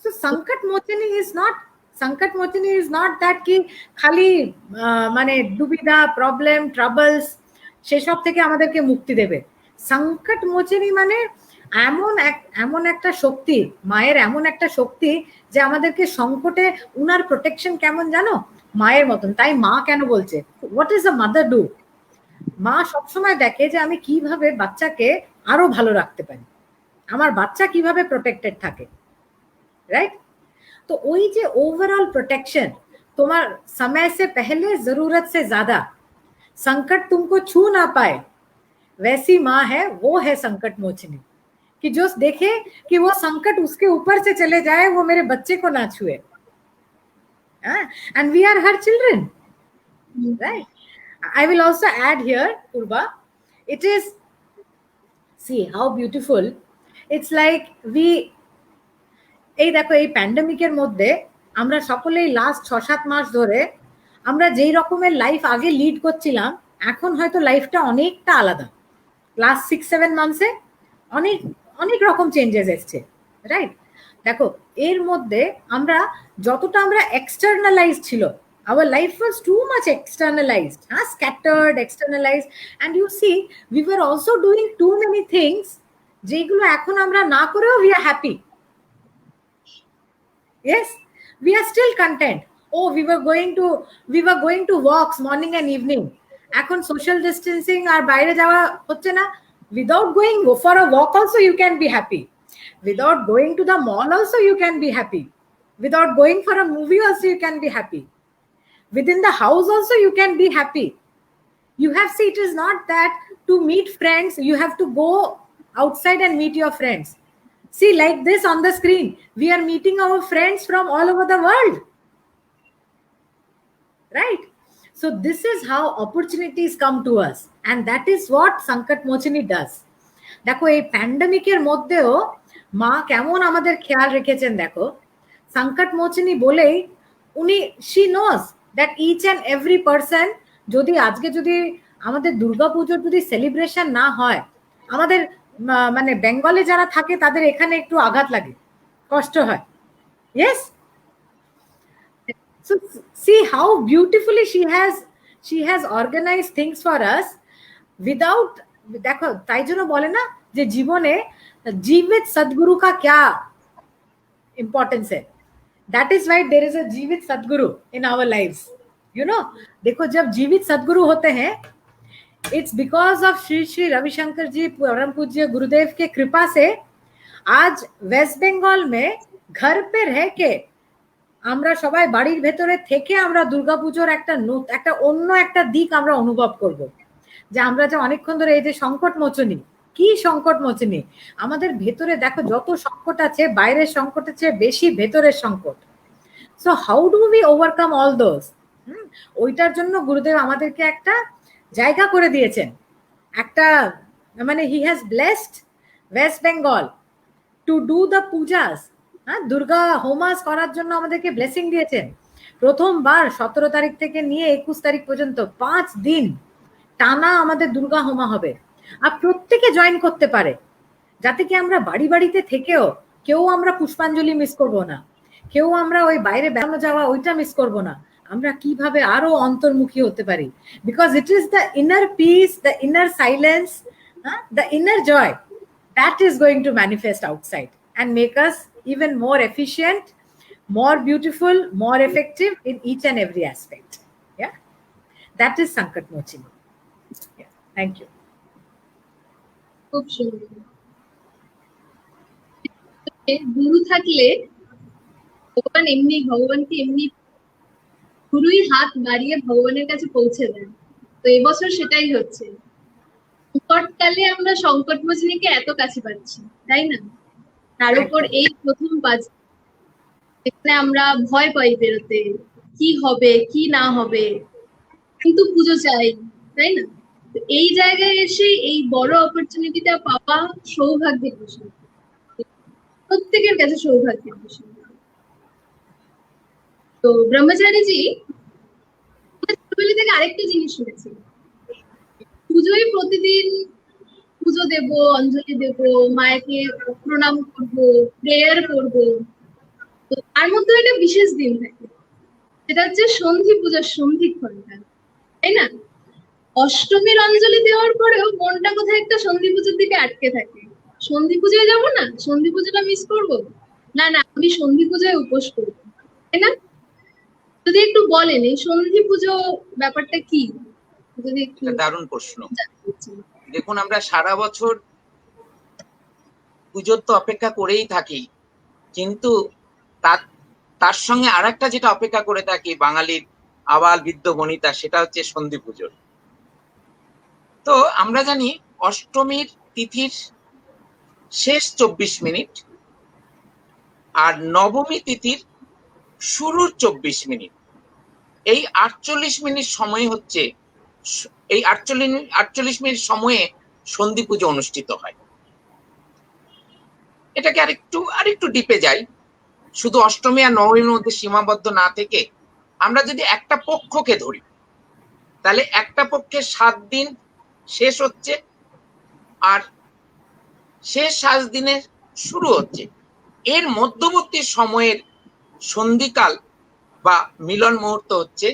S4: So Sankat Mochini is not that ki khali মানে দুবিধা, problem, troubles সেসব থেকে আমাদেরকে মুক্তি দেবে। সংকট মোচনী মানে এমন একটা শক্তি, মায়ের এমন একটা শক্তি যে আমাদেরকে সংকটে, উনার প্রোটেকশন কেমন জানো, মায়ের মতন। তাই মা কেন বলছে, what is a mother do? মা সবসময় দেখে যে আমি কিভাবে বাচ্চাকে আরো ভালো রাখতে পারি, আমার বাচ্চা কিভাবে প্রোটেক্টেড থাকে, রাইট? তো ওই যে ওভারঅল প্রোটেকশন, তোমার समय से पहले जरूरत से ज्यादा संकट तुमको छू ना पाए, वैसी माँ है, वो है संकट मोचनी, कि जो देखे कि वो संकट उसके ऊपर से चले जाए, वो मेरे बच्चे को ना छुए। And we are her children, right? I will also add here, Purva, it is, see how beautiful, it's like we, এই দেখো এই প্যান্ডেমিকের মধ্যে আমরা সকলেই লাস্ট 6-7 মাস ধরে আমরা যেই রকমের লাইফ আগে লিড করছিলাম, এখন হয়তো লাইফটা অনেকটা আলাদা। লাস্ট 6-7 মান্থসে অনেক অনেক রকম চেঞ্জেস এসছে, রাইট? দেখো এর মধ্যে যতটা আমরা এক্সটার্নালাইজড ছিল, our life was too much externalized, scattered, externalized, and you see we were also doing too many things যেগুলো এখন আমরা না করেও we are happy. Yes, we are still content. Oh, we were going to walks morning and evening. এখন social distancing আর বাইরে যাওয়া হচ্ছে না, without going for a walk also you can be happy, without going to the mall also you can be happy, without going for a movie also you can be happy, within the house also you can be happy. You have, see, it is not that to meet friends you have to go outside and meet your friends. See, like this on the screen, we are meeting our friends from all over the world, right? So this is how opportunities come to us, and that is what Sankat Mochini does. দেখো এই প্যান্ডেমিকের মধ্যেও মা কেমন আমাদের খেয়াল রেখেছেন, দেখো সংকট মোচনী বলেই উনি, she knows that each and every person, যদি আজকে যদি আমাদের দুর্গাপুজোর যদি সেলিব্রেশন না হয়, আমাদের মানে বেঙ্গলে যারা থাকে তাদের এখানে একটু আঘাত লাগে, কষ্ট হয়। Yes, so see how beautifully she has organized things for us without, দেখো তাই জন্য বলে না যে জীবনে জীবিত সদ্গুরু का क्या ইম্পর্টেন্স है, that is why there is a जीवित सदगुरु in our lives, you know. देखो जब जीवित सदगुरु होते हैं, it's because of Shri Shri Ravishankar जी परम पूज्य गुरुदेव के कृपा से आज वेस्ट बेंगल में घर पे रह के আমরা সবাই বাড়ির ভেতরে থেকে আমরা দুর্গাপুজোর একটা অন্য একটা দিক আমরা অনুভব করব, যে আমরা যে অনেকক্ষণ ধরে এই যে সংকট মোচনী, কি সংকট মোচনী আমাদের ভেতরে, দেখো যত সংকট আছে বাইরের সংকটের চেয়ে বেশি ভেতরের সংকট। So how do we overcome all those? ওইটার জন্য গুরুদেব আমাদেরকে একটা জায়গা করে দিয়েছেন, একটা মানে he has blessed West Bengal to do the pujas, Durga হোমাস করার জন্য আমাদেরকে ব্লেসিং দিয়েছেন। প্রথমবার 17 তারিখ থেকে নিয়ে 21 তারিখ পর্যন্ত 5 দিন টানা আমাদের দুর্গা হোমা হবে, আর প্রত্যেকে জয়েন করতে পারে, যাতে কি আমরা বাড়ি বাড়িতে থেকেও কেউ আমরা পুষ্পাঞ্জলি মিস করব না, কেউ আমরা ওই বাইরে বেড়ানো যাওয়া ওইটা মিস করব না, আমরা কিভাবে আরো অন্তর্মুখী হতে পারি, because it is the inner peace, the inner silence, the inner joy that is going to manifest outside and make us even more efficient, more beautiful, more effective in each and every aspect. Yeah, that is Sankat Mochini. Yeah. Thank you.
S2: খুব সুন্দর। গুরু থাকলে ভগবানকে এমনি গুরুই হাত বাড়িয়ে ভগবানের কাছে পৌঁছে দেন। তো এবছর সেটাই হচ্ছে, সংকটকালে আমরা সংকট মোচনীকে এত কাছে পাচ্ছি, তাই না? তার উপর এই প্রথম যেখানে আমরা ভয় পাই বেরোতে, কি হবে কি না হবে, কিন্তু পুজো চাই, তাই না? এই জায়গায় এসে এই বড় অপরচুনিটিটা পাওয়া সৌভাগ্যের বিষয়, প্রত্যেকের কাছে সৌভাগ্যের বিষয়। তো ব্রহ্মচারীজি ছোটবেলা থেকে আরেকটা জিনিস শুনেছি, পুজোয় প্রতিদিন পুজো দেব, অঞ্জলি দেব, মায়েকে প্রণাম করব, প্রেয়ার করব, তো তার মধ্যে একটা বিশেষ দিন থাকে, সেটা হচ্ছে সন্ধি পূজার সন্ধিক্ষণটা, তাই না? অষ্টমীর অঞ্জলি দেওয়ার পরেও মনটা কোথায় একটা সন্ধি পুজোর দিকে আটকে থাকে, সন্ধি পুজোয় যাবো না, সন্ধি পুজোটা মিস করবো না, না আমি সন্ধি পুজোয় উপোস করবো, তাই না? যদি একটু বলেন এই সন্ধি পুজো ব্যাপারটা কি, যদি একটু।
S3: দারুণ প্রশ্ন। দেখুন, আমরা সারা বছর পুজোর তো অপেক্ষা করেই থাকি, কিন্তু তার সঙ্গে আরেকটা যেটা অপেক্ষা করে থাকি বাঙালির আবাল বৃদ্ধ বনিতা, সেটা হচ্ছে সন্ধি পুজোর। তো আমরা জানি অষ্টমীর তিথির শেষ 24 মিনিট আর নবমী তিথির শুরুর 24 মিনিট, এই 48 মিনিট সময় হচ্ছে, এই 48 মিনিট সময়ে সন্ধি পুজো অনুষ্ঠিত হয়। এটাকে আরেকটু ডিপে যাই, শুধু অষ্টমী আর নবমীর মধ্যে সীমাবদ্ধ না থেকে আমরা যদি একটা পক্ষকে ধরি, তাহলে একটা পক্ষে 7 দিন শেষ হচ্ছে আর শেষ 7 দিনের শুরু হচ্ছে, এর মধ্যবর্তী সময়ের সন্ধিকাল বা মিলন মুহূর্ত হচ্ছে,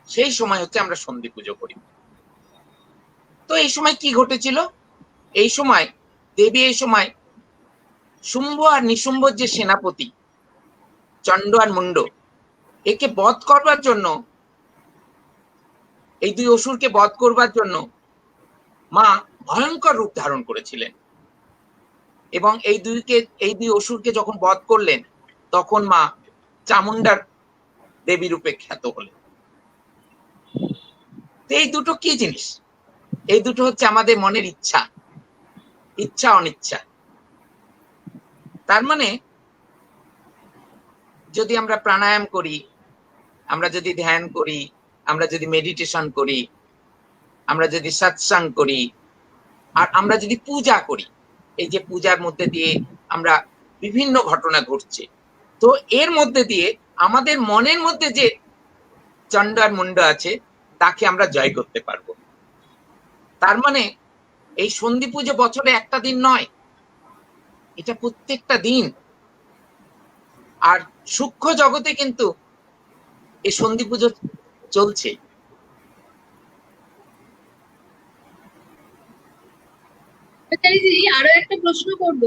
S3: সেই সময় হচ্ছে আমরা সন্ধি পুজো করি। তো এই সময় কি ঘটেছিল? এই সময় দেবী, এই সময় শুম্ভ আর নিশুম্ভর যে সেনাপতি চণ্ড আর মুন্ড, একে বধ করবার জন্য, এই দুই অসুরকে বধ করবার জন্য মা ভয়ঙ্কর রূপ ধারণ করেছিলেন, এবং এই দুই অসুরকে যখন বধ করলেন তখন মা চামুন্ডার দেবী রূপে খ্যাত হলেন। এই দুটো কি জিনিস? এই দুটো হচ্ছে আমাদের মনের ইচ্ছা, ইচ্ছা অনিচ্ছা। তার মানে যদি আমরা প্রাণায়াম করি, আমরা যদি ধ্যান করি, আমরা যদি মেডিটেশন করি, আমরা যদি সৎসঙ্গ করি, আর আমরা যদি পূজা করি, এই যে পূজার মধ্যে দিয়ে আমরা বিভিন্ন ঘটনা ঘটছে, তো এর মধ্যে দিয়ে আমাদের মনের মধ্যে যে চণ্ড আর মুন্ড আছে তাকে আমরা জয় করতে পারবো। তার মানে এই সন্ধি পুজো বছরে একটা দিন নয়, এটা প্রত্যেকটা দিন। আর সূক্ষ্ম জগতে কিন্তু এই সন্ধি পুজো চলছে।
S2: আরো একটা প্রশ্ন করব,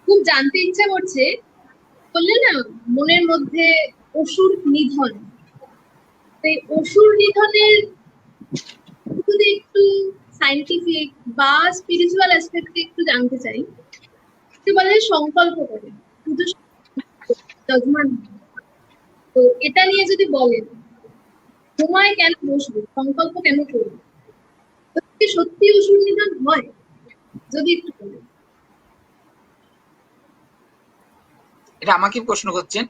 S2: খুব জানতে ইচ্ছা করছে, বললে না মনের মধ্যে অসুর নিধন, এই অসুর নিধনের যদি একটু সায়েন্টিফিক বা স্পিরিচুয়াল অ্যাসপেক্টে একটু জানতে চাই। বলে সংকল্প করে পুজো, তো এটা নিয়ে যদি বলেন সময় কেন বসবো, সংকল্প কেন করবো, সত্যি অসুর নিধন হয় যদি একটু বলেন।
S3: এটা আমাকে প্রশ্ন করছেন?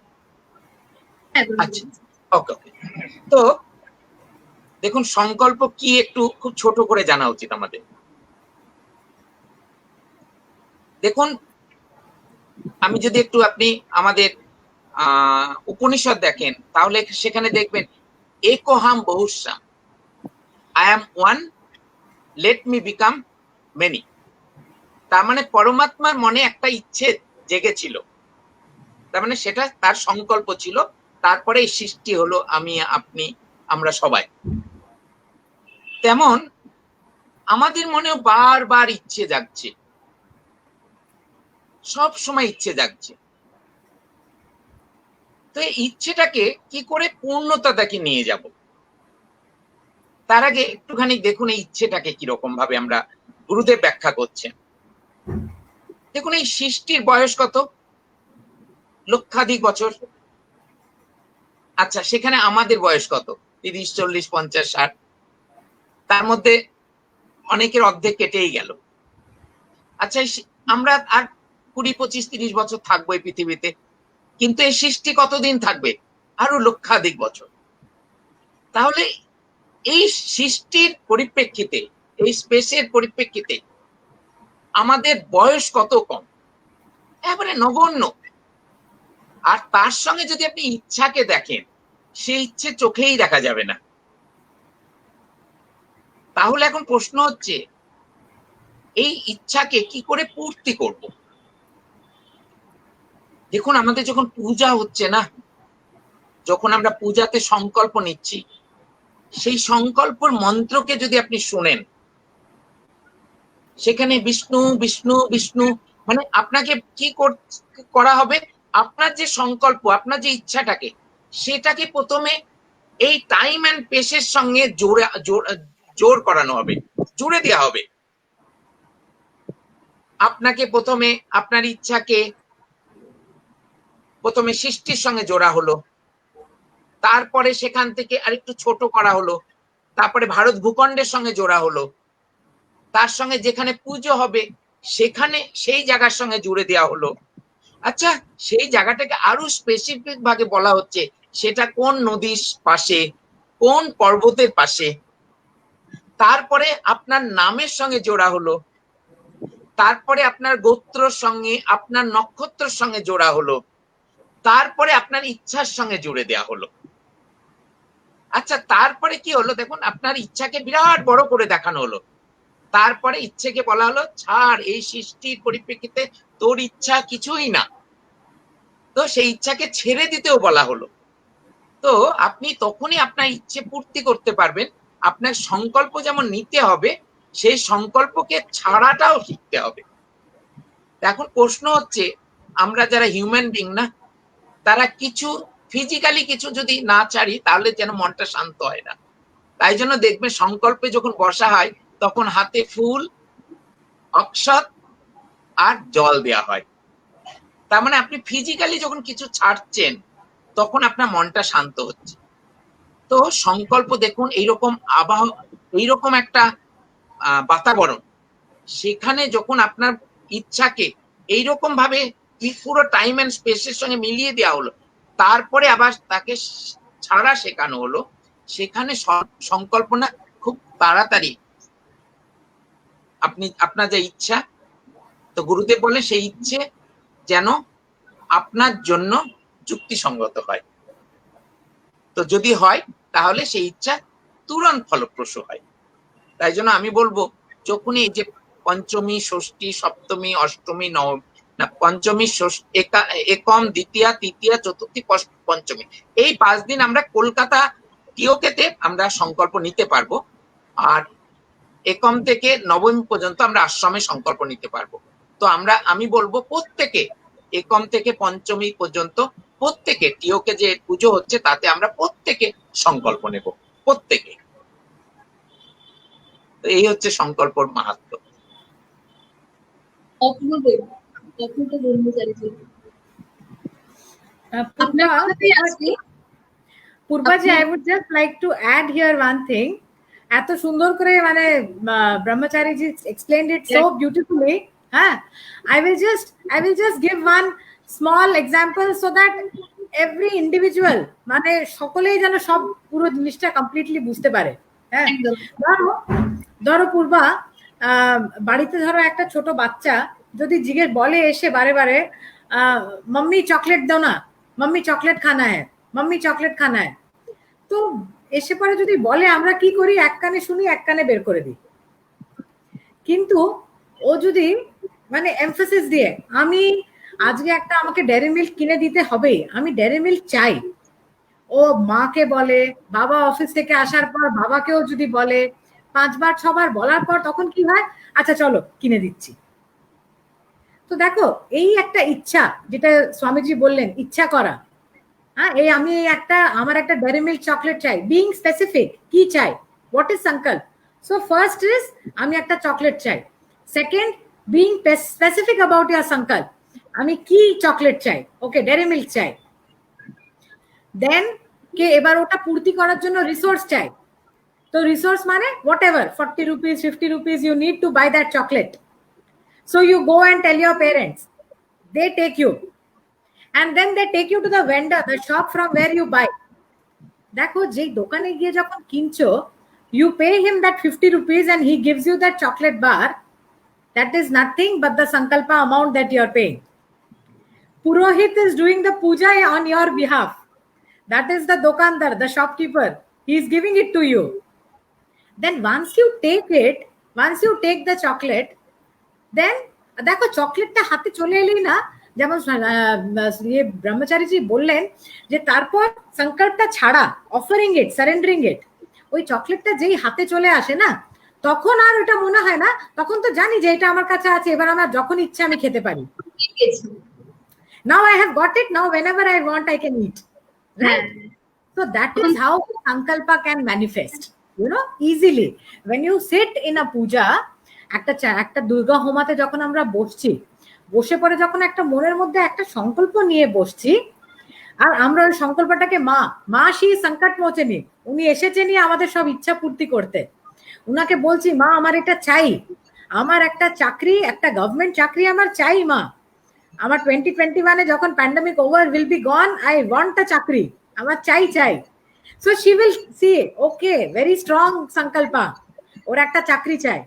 S2: আচ্ছা,
S3: ওকে। তো দেখুন, সংকল্প কি একটু খুব ছোট করে জানা উচিত আমাদের। দেখুন, আমি যদি একটু আপনি আমাদের উপনিষদ দেখেন, তাহলে সেখানে দেখবেন একোহাম বহুশ্যাম, I am one, let me become many. তার মানে পরমাত্মার মনে একটা ইচ্ছে জেগেছিল, তার মানে সেটা তার সংকল্প ছিল, তারপরে এই সৃষ্টি হলো আমি, আপনি, আমরা সবাই। তেমন আমাদের মনেও বারবার ইচ্ছে জাগছে, সব সময় ইচ্ছে জাগছে। তো এই ইচ্ছেটাকে কি করে পূর্ণতাটাকে নিয়ে যাব, তার আগে একটুখানি দেখুন এই ইচ্ছেটাকে কিরকম ভাবে আমরা গুরুদেব ব্যাখ্যা করছেন। দেখুন এই সৃষ্টির বয়স কত? লক্ষাধিক বছর। আচ্ছা, সেখানে আমাদের বয়স কত? 30, 40, 50, 60। তার মধ্যে অনেকের অর্ধেক কেটেই গেল। আচ্ছা, আমরা আর 20, 25, 30 বছর থাকবো এই পৃথিবীতে, কিন্তু এই সৃষ্টি কতদিন থাকবে? আরো লক্ষাধিক বছর। তাহলে এই সৃষ্টির পরিপ্রেক্ষিতে, এই স্পেসের পরিপ্রেক্ষিতে আমাদের বয়স কত কম, এবারে নগণ্য। আর তার সঙ্গে যদি আপনি ইচ্ছাকে দেখেন, সেই ইচ্ছে চোখেই দেখা যাবে না। তাহলে এখন প্রশ্ন হচ্ছে এই ইচ্ছাকে কি করে পূর্তি করব? দেখুন আমাদের যখন পূজা হচ্ছে না, যখন আমরা পূজাতে সংকল্প নিচ্ছি, সেই সংকল্পর মন্ত্রকে যদি আপনি শুনেন, সেখানে বিষ্ণু বিষ্ণু বিষ্ণু, মানে আপনাকে কি করা হবে? আপনার যে সংকল্প, আপনার যে ইচ্ছাটাকে, সেটাকে প্রথমে এই টাইম এন্ড পেসের সঙ্গে জোর করানো হবে, জুড়ে দেওয়া হবে। আপনাকে প্রথমে আপনার ইচ্ছাকে প্রথমে সৃষ্টির সঙ্গে জোড়া হলো, তারপরে সেখান থেকে আরেকটু ছোট করা হলো, তারপরে ভারত ভূখণ্ডের সঙ্গে জোড়া হলো, তার সঙ্গে যেখানে পুজো হবে সেখানে সেই জায়গার সঙ্গে জুড়ে দেওয়া হলো। আচ্ছা, সেই জায়গাটাকে আরো স্পেসিফিক ভাবে বলা হচ্ছে সেটা কোন নদীর পাশে, কোন পর্বতের পাশে। তারপরে আপনার নামের সঙ্গে জোড়া হলো, তারপরে আপনার গোত্রর সঙ্গে, আপনার নক্ষত্রের সঙ্গে জোড়া হলো, তারপরে আপনার ইচ্ছার সঙ্গে জুড়ে দেওয়া হলো। আচ্ছা, তারপরে কি হলো? দেখুন আপনার ইচ্ছাকে বিরাট বড় করে দেখানো হলো, তারপরে ইচ্ছেকে বলা হলো ছাড়, এই সৃষ্টির পরিপ্রেক্ষিতে তোর ইচ্ছা কিছুই না, তো সেই ইচ্ছাকে ছেড়ে দিতেও বলা হলো। তো আপনি তখনই আপনার ইচ্ছে পূর্তি করতে পারবেন। আপনার সংকল্প যেমন নিতে হবে, সেই সংকল্পকে ছাড়াটাও শিখতে হবে। এখন প্রশ্ন হচ্ছে, আমরা যারা হিউম্যান বিং না, তারা কিছু ফিজিক্যালি কিছু যদি না ছাড়ি, তাহলে যেন মনটা শান্ত হয় না। তাই জন্য দেখবেন সংকল্পে যখন বসা হয়, তখন হাতে ফুল, অক্ষত আর জল দেওয়া হয়। তার মানে আপনি ফিজিক্যালি যখন কিছু ছাড়ছেন, তখন আপনার মনটা শান্ত হচ্ছে। তো সংকল্প দেখুন এইরকম আবহাওয়া, এইরকম একটা বাতাবরণ, সেখানে যখন আপনার ইচ্ছাকে এইরকম ভাবে পুরো টাইম এন্ড স্পেসের সঙ্গে মিলিয়ে দেওয়া হলো, তারপরে আবার তাকে ছাড়া শেখানো হলো, সেখানে সংকল্পনা খুব তাড়াতাড়ি আপনি আপনার যে ইচ্ছা, তো গুরুদেব বলে সেই ইচ্ছে যেন আপনার জন্য যুক্তিসঙ্গত হয়। তো যদি হয় তাহলে সেই ইচ্ছা তুরন্ত ফলপ্রসূ হয়। তাই জন্য আমি বলবো, যখনই এই যে পঞ্চমী, ষষ্ঠী, সপ্তমী, অষ্টমী, নবমী, না পঞ্চমী, একম, দ্বিতীয়া, তৃতীয়া, চতুর্থী, পঞ্চমী, এই 5 দিন আমরা কলকাতা টিওকেতে আমরা সংকল্প নিতে পারবো। আর একম থেকে নবমী পর্যন্ত আমরা আশ্রমে সংকল্প নিতে পারবো। তো আমি বলবো প্রত্যেকে একম থেকে পঞ্চমী পর্যন্ত প্রত্যেকে টিওকে যে পুজো হচ্ছে তাতে আমরা প্রত্যেকে সংকল্প নেব, প্রত্যেকে। এই হচ্ছে সংকল্পর মাহাত্ম্য।
S2: অপূর্ব ব্রহ্মচারী। আপনার কথাতেই আসি
S4: পূর্বাজি, I would just like to add here one thing. এত সুন্দর করে মানে ব্রহ্মচারী জি explained it so beautifully. I will just give one small example so that every individual মানে সকলেই যেন সব পুরো জিনিসটা কমপ্লিটলি বুঝতে পারে। হ্যাঁ, ধরো পূর্বা, বাড়িতে ধরো একটা ছোট বাচ্চা যদি জিজ্ঞেস বলে এসে বারে বারে মাম্মি চকলেট দাও না, মাম্মি চকলেট খানা হ্যায়, মাম্মি চকলেট খানা হ্যায়। তো এসে পরে যদি বলে আমরা কি করি, এক কানে শুনি এক কানে বের করে দিই। কিন্তু ও যদি মানে এমফাসিস দিয়ে আমি আজকে একটা আমাকে ডেয়ারি মিল্ক কিনে দিতে হবে, আমি ডেয়ারি মিল্ক চাই, ও মাকে বলে, বাবা অফিস থেকে আসার পর বাবাকেও যদি বলে, 5 বার 6 বার বলার পর তখন কি হয়, আচ্ছা চলো কিনে দিচ্ছি। তো দেখো এই একটা ইচ্ছা, যেটা স্বামীজি বললেন ইচ্ছা করা, হ্যাঁ, এই আমি একটা আমার একটা ডেয়ারি মিল্ক চকলেট চাই, বিং স্পেসিফিক কি চাই, হোয়াট ইজ সংকল্প। সো ফার্স্ট ইজ আমি একটা চকলেট চাই, সেকেন্ড বিং স্পেসিফিক অ্যাবাউট ইয়ার সংকল্প, আমি কি চকলেট চাই, ওকে ডেয়ারি মিল্ক চাই। দেন কে এবার ওটা পূর্তি করার জন্য রিসোর্স চাই, তো রিসোর্স মানে what ever 40 rupees 50 rupees you need to buy that chocolate, so you go and tell your parents, they take you, and then they take you to the vendor, the shop from where you buy. দেখো যেই দোকানে গিয়ে যখন কিনছো, you pay him that 50 rupees and he gives you that chocolate bar, that is nothing but the sankalpa amount that you are paying. Purohit is doing the puja on your behalf, that is the dokandar, the shopkeeper, he is giving it to you. Then once you take it, once you take the chocolate, then দেখো চকলেটটা হাতে চলে এলেই না, যেমন ব্রহ্মচারীজি বললেন যে তারপর সংকল্পটা ছাড়া, অফারিং ইট, সারেন্ডারিং ইট, ওই চকলেটটা যেই হাতে চলে আসে না, তখন আর ওটা মনে হয় না, তখন তো জানি যে এটা আমার কাছে আছে, এবার আমার যখন ইচ্ছা আমি খেতে পারি। Now I have got it, now whenever I want I can eat, right? So that is how sankalpa can manifest, you know, easily. When you sit in a puja, একটা দুর্গা হোমাতে যখন আমরা বসছি, বসে পরে যখন একটা মনের মধ্যে একটা সংকল্প নিয়ে বসছি, আর আমরা ওই সংকল্পটাকে মা শ্রী সংকট মোচনী, উনি এসেছেন আমাদের সব ইচ্ছা পূর্তি করতে, উনাকে বলছি মা আমার এটা চাই, আমার একটা চাকরি, একটা গভর্নমেন্ট চাকরি আমার চাই মা, আমার 2021 যখন pandemic over will be gone, I want a চাকরি, আমার চাই। So she will see okay very strong সংকল্পা, ওর একটা চাকরি চাই,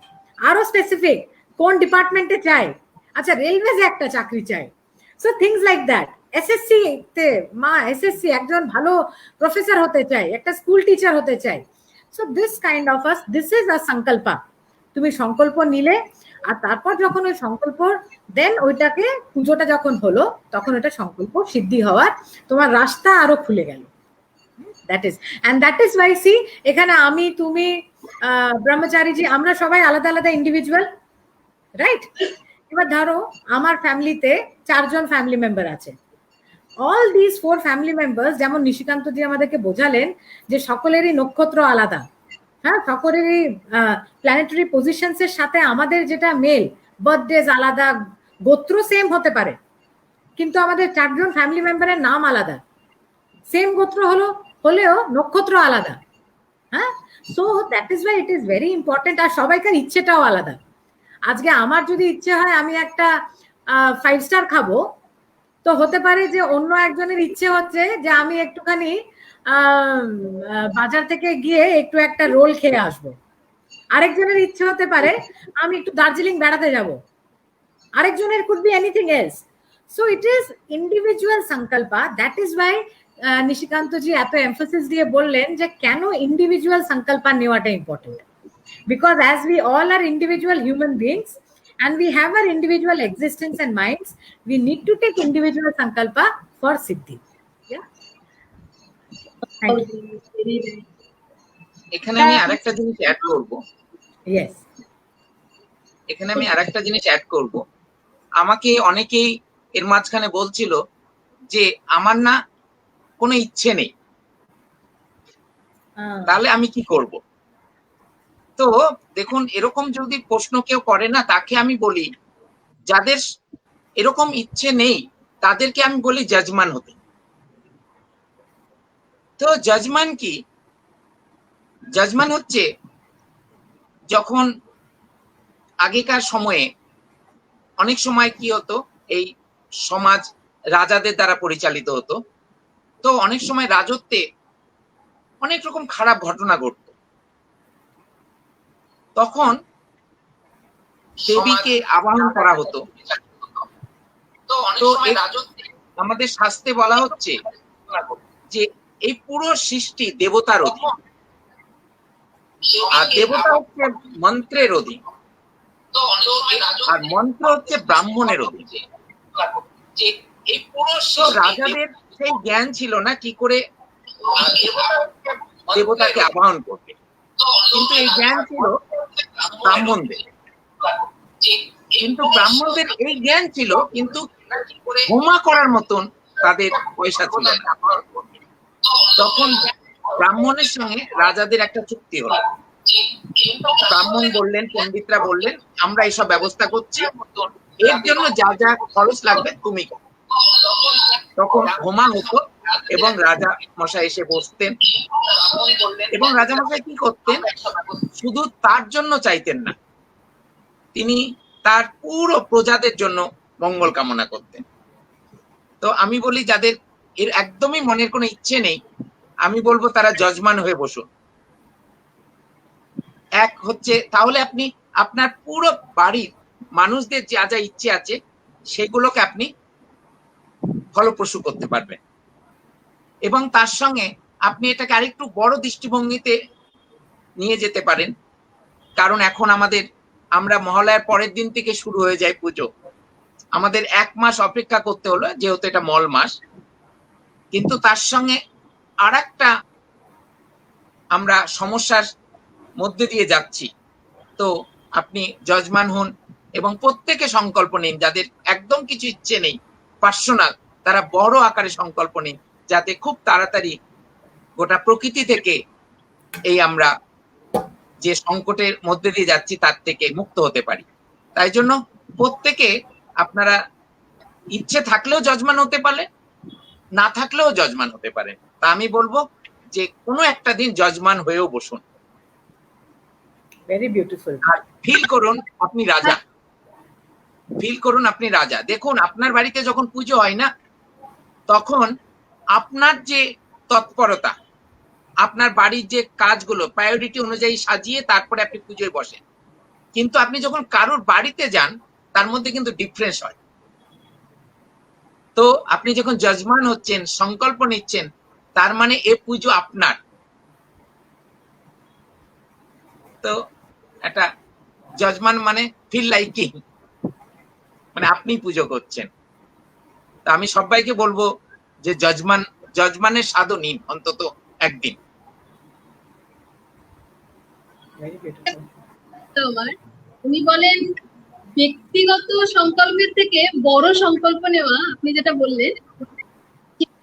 S4: আরো স্পেসিফিক কোন ডিপার্টমেন্টে চাই, আচ্ছা রেলওয়েজে একটা চাকরি চাই। So things like that. SSC তে মা এসএসসি একজন ভালো প্রফেসর হতে চাই, একটা স্কুল টিচার হতে চাই। So this kind of us, this is a সংকল্পা। তুমি সংকল্প নিলে, আর তারপর যখন ওই সংকল্প, দেন ওইটাকে পুজোটা যখন হলো, তখন ওটা সংকল্প সিদ্ধি হওয়ার তোমার রাস্তা আরো খুলে গেল। That is, and that is why see এখানে আমি, তুমি, ব্রহ্মচারীজি, আমরা সবাই আলাদা আলাদা ইন্ডিভিজুয়াল, রাইট? এবার ধরো আমার ফ্যামিলিতে 4 জন ফ্যামিলি মেম্বার আছে, অল দিস 4 ফ্যামিলি মেম্বার্স, যেমন নিশিকান্তজি আমাদেরকে বোঝালেন যে সকলেরই নক্ষত্র আলাদা, হ্যাঁ, সকলেরই প্ল্যানেটারি পজিশনস এর সাথে আমাদের যেটা মেল, বার্থডেজ আলাদা, গোত্র সেম হতে পারে, কিন্তু আমাদের 4 জন ফ্যামিলি মেম্বারের নাম আলাদা, সেম গোত্র হলেও নক্ষত্র আলাদা, হ্যাঁ। So that is why it is very important. আর সবাইকার ইচ্ছেটাও আলাদা। আজকে আমার যদি ইচ্ছে হয় আমি একটা 5 স্টার খাবো, তো হতে পারে যে অন্য একজনের ইচ্ছে হচ্ছে যে আমি একটুখানি বাজার থেকে গিয়ে একটু একটা রোল খেয়ে আসবো, আরেকজনের ইচ্ছে হতে পারে আমি একটু দার্জিলিং বেড়াতে যাব, আরেকজনের could be anything else. So it is individual সংকল্পা। দ্যাট ইজ ওয়াই নিশিকান্তজি এত এমফাসিস দিয়ে বললেন যে কেন ইন্ডিভিজুয়াল সংকল্পা নেওয়াটা important, because as we all are individual human beings and we have our individual existence and minds, we need to take individual sankalpa for siddhi. Yeah, thank you.
S3: এখানে আমি আরেকটা জিনিস অ্যাড করব।
S4: Yes,
S3: এখানে আমি আরেকটা জিনিস অ্যাড করব। আমাকে অনেকেই এর মাঝখানে বলছিল যে আমার না কোনো ইচ্ছে নেই, তাহলে আমি কি করব? তো দেখুন, এরকম যদি প্রশ্ন কেউ করে না, তাকে আমি বলি, যাদের এরকম ইচ্ছে নেই তাদেরকে আমি বলি জাজমান হতে। তো জাজমান কি? জাজমান হচ্ছে যখন আগেকার সময়ে, অনেক সময় কি হতো, এই সমাজ রাজাদের দ্বারা পরিচালিত হতো, তো অনেক সময় রাজত্বে অনেক রকম খারাপ ঘটনা ঘটত, তখন দেবীকে আবাহন করা হতো। তো আমাদের শাস্ত্রে বলা হচ্ছে যে এই পুরো সৃষ্টি দেবতার অধীন, আর দেবতা হচ্ছে মন্ত্রের অধীন, আর মন্ত্র হচ্ছে ব্রাহ্মণের অধীন। তো রাজাদের সেই জ্ঞান ছিল না কি করে দেবতাকে আবাহন করবে, কিন্তু এই জ্ঞান ছিল ব্রাহ্মণদের। কিন্তু ব্রাহ্মণদের এই জ্ঞান ছিল, কিন্তু হোমা করার মতন তাদের পয়সা ছিল না। তখন ব্রাহ্মণের সঙ্গে রাজাদের একটা চুক্তি হলো। ব্রাহ্মণ বললেন, পণ্ডিতরা বললেন, আমরা এইসব ব্যবস্থা করছি, এর জন্য যা যা খরচ লাগবে তুমি করো। তখন হোমা হতো এবং রাজা মশাই এসে বসতেন, এবং রাজা মশাই কি করতেন, শুধু তার জন্য চাইতেন না, তিনি তার পুরো প্রজাদের জন্য মঙ্গল কামনা করতেন। তো আমি বলি, যাদের এর একদমই মনের কোনো ইচ্ছে নেই, আমি বলবো তারা যজমান হয়ে বসুন। এক হচ্ছে, তাহলে আপনি আপনার পুরো বাড়ির মানুষদের যা যা ইচ্ছে আছে সেগুলোকে আপনি ফলপ্রসূ করতে পারবেন, এবং তার সঙ্গে আপনি এটাকে আরেকটু বড় দৃষ্টিভঙ্গিতে নিয়ে যেতে পারেন। কারণ এখন আমরা মহালয়ার পরের দিন থেকে শুরু হয়ে যায় পুজো, আমাদের 1 মাস অপেক্ষা করতে হলো, যেহেতু এটা মল মাস। কিন্তু তার সঙ্গে আর একটা আমরা সমস্যার মধ্যে দিয়ে যাচ্ছি। তো আপনি যজমান হন এবং প্রত্যেকে সংকল্প নিন, যাদের একদম কিছু ইচ্ছে নেই, পার্সোনাল, তারা বড় আকারে সংকল্প নিন, যাতে খুব তাড়াতাড়ি গোটা প্রকৃতি থেকে এই আমরা যে সংকটের মধ্যে দিয়ে যাচ্ছি তার থেকে মুক্ত হতে পারি। তাই জন্য প্রত্যেকে আপনারা ইচ্ছে থাকলেও যজমান হতে পারে, না থাকলেও যজমান হতে পারে। তা আমি বলবো যে কোনো একটা দিন যজমান হয়েও বসুন।
S4: Very beautiful.
S3: আর ফিল করুন আপনি রাজা, ফিল করুন আপনি রাজা। দেখুন, আপনার বাড়িতে যখন পুজো হয় না, তখন আপনার যে তৎপরতা, আপনার বাড়ির যে কাজগুলো প্রায়োরিটি অনুযায়ী সাজিয়ে তারপরে আপনি পুজোয় বসেন। কিন্তু আপনি যখন কারোর বাড়িতে যান, তার মধ্যে কিন্তু ডিফারেন্স হয়। তো আপনি যখন যজমান হচ্ছেন, সংকল্প নিচ্ছেন, তার মানে এ পুজো আপনার। তো একটা যজমান মানে ফিল লাইক কিং, মানে আপনি পুজো করছেন। তো আমি সবাইকে বলবো যে যজমানের স্বাদও নিন অন্তত একদিন।
S2: উনি বলেন ব্যক্তিগত সংকল্পের থেকে বড় সংকল্প নেওয়া, আপনি যেটা বললেন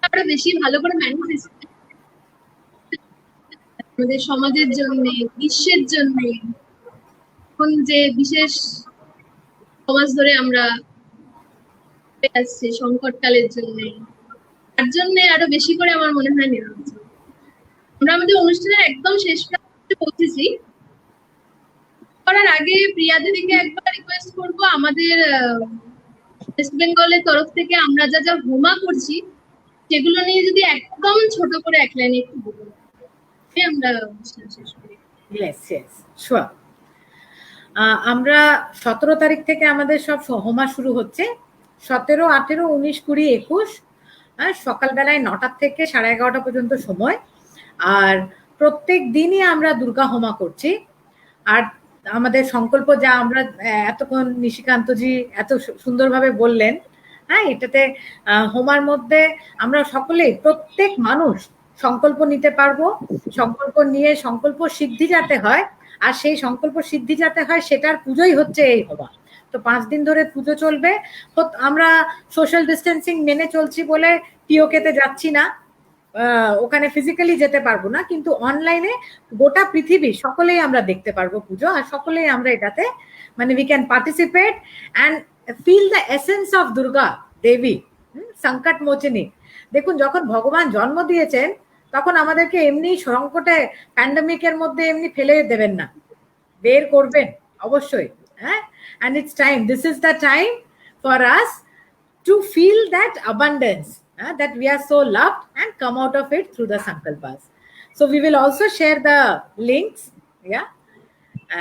S2: আরো বেশি ভালো করে ম্যানিফেস্ট আমাদের সমাজের জন্য, বিশ্বের জন্য, এখন যে বিশেষ সমাজ ধরে আমরা আসছি সংকটকালের জন্য, তার জন্য আরো বেশি করে আমার মনে হয় নেওয়া উচিত। আমরা আমাদের অনুষ্ঠানের একদম শেষ প্রান্তে পৌঁছেছি। করার আগে প্রিয়া দিদিকে একবার রিকোয়েস্ট করবো, আমাদের ওয়েস্ট বেঙ্গলের তরফ থেকে আমরা যা যা হোমা করছি সেগুলো নিয়ে যদি একদম ছোট করে এক লাইনে একটু বলুন, আমরা অনুষ্ঠান শেষ করি।
S4: Yes yes sure. আমরা 17 তারিখ থেকে আমাদের সব হোমা শুরু হচ্ছে। 17, 18, 19, 20, 21 সকালবেলায় 9টা থেকে 11:30 পর্যন্ত সময়। আর প্রত্যেক দিনই আমরা দুর্গা হোমা করছি। আর আমাদের সংকল্প যা আমরা এতক্ষণ নিশিকান্তজি এত সুন্দরভাবে বললেন, হ্যাঁ, এটাতে হোমার মধ্যে আমরা সকলেই, প্রত্যেক মানুষ সংকল্প নিতে পারবো। সংকল্প নিয়ে সংকল্প সিদ্ধি যাতে হয়, আর সেই সংকল্প সিদ্ধি যাতে হয় সেটার পুজোই হচ্ছে এই হোমা। তো 5 দিন ধরে পুজো চলবে। আমরা সোশ্যাল ডিস্টেন্সিং মেনে চলছি বলে পিওকেতে যাচ্ছি না, ওখানে ফিজিক্যালি যেতে পারবো না, কিন্তু অনলাইনে গোটা পৃথিবী সকলেই আমরা দেখতে পারবো পুজো, আর সকলেই আমরা এটাতে মানে we can participate and feel the essence of Durga Devi, সংকট মোচিনী। দেখুন, যখন ভগবান জন্ম দিয়েছেন তখন আমাদেরকে এমনি সংকটে প্যান্ডেমিকের মধ্যে এমনি ফেলে দেবেন না, বের করবেন অবশ্যই। হ্যাঁ, and it's time, this is the time for us to feel that abundance, that we are so loved, and come out of it through the sankalpas. So we will also share the links, yeah,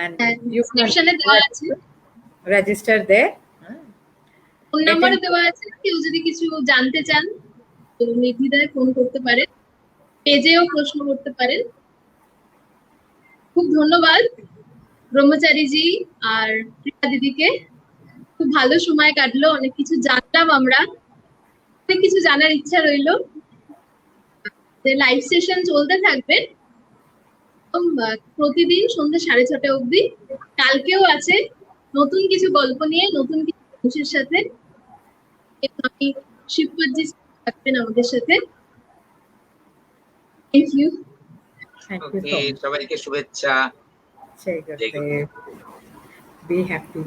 S4: and you can register there.
S2: Phone নাম্বারও দেওয়া আছে, কেউ যদি কিছু জানতে চান তো নির্দ্বিধায় ফোন করতে পারেন, পেজেও প্রশ্ন করতে পারেন। খুব ধন্যবাদ ব্রহ্মচারীজি আর প্রিয়া দিদিকে, খুব ভালো সময় কাটলো, অনেক কিছু জানলাম আমরা, অনেক কিছু জানার ইচ্ছা রইলো। লাইভ সেশন চলতে থাকবে প্রতিদিন সন্ধ্যা 6:30 অবধি। কালকেও আছে নতুন কিছু গল্প নিয়ে, নতুন কিছু মানুষের সাথে। আমি শিবপাতজি থাকবেন আমাদের সাথে। Thank you.
S3: ওকে, সবাইকে শুভেচ্ছা।
S4: Be happy.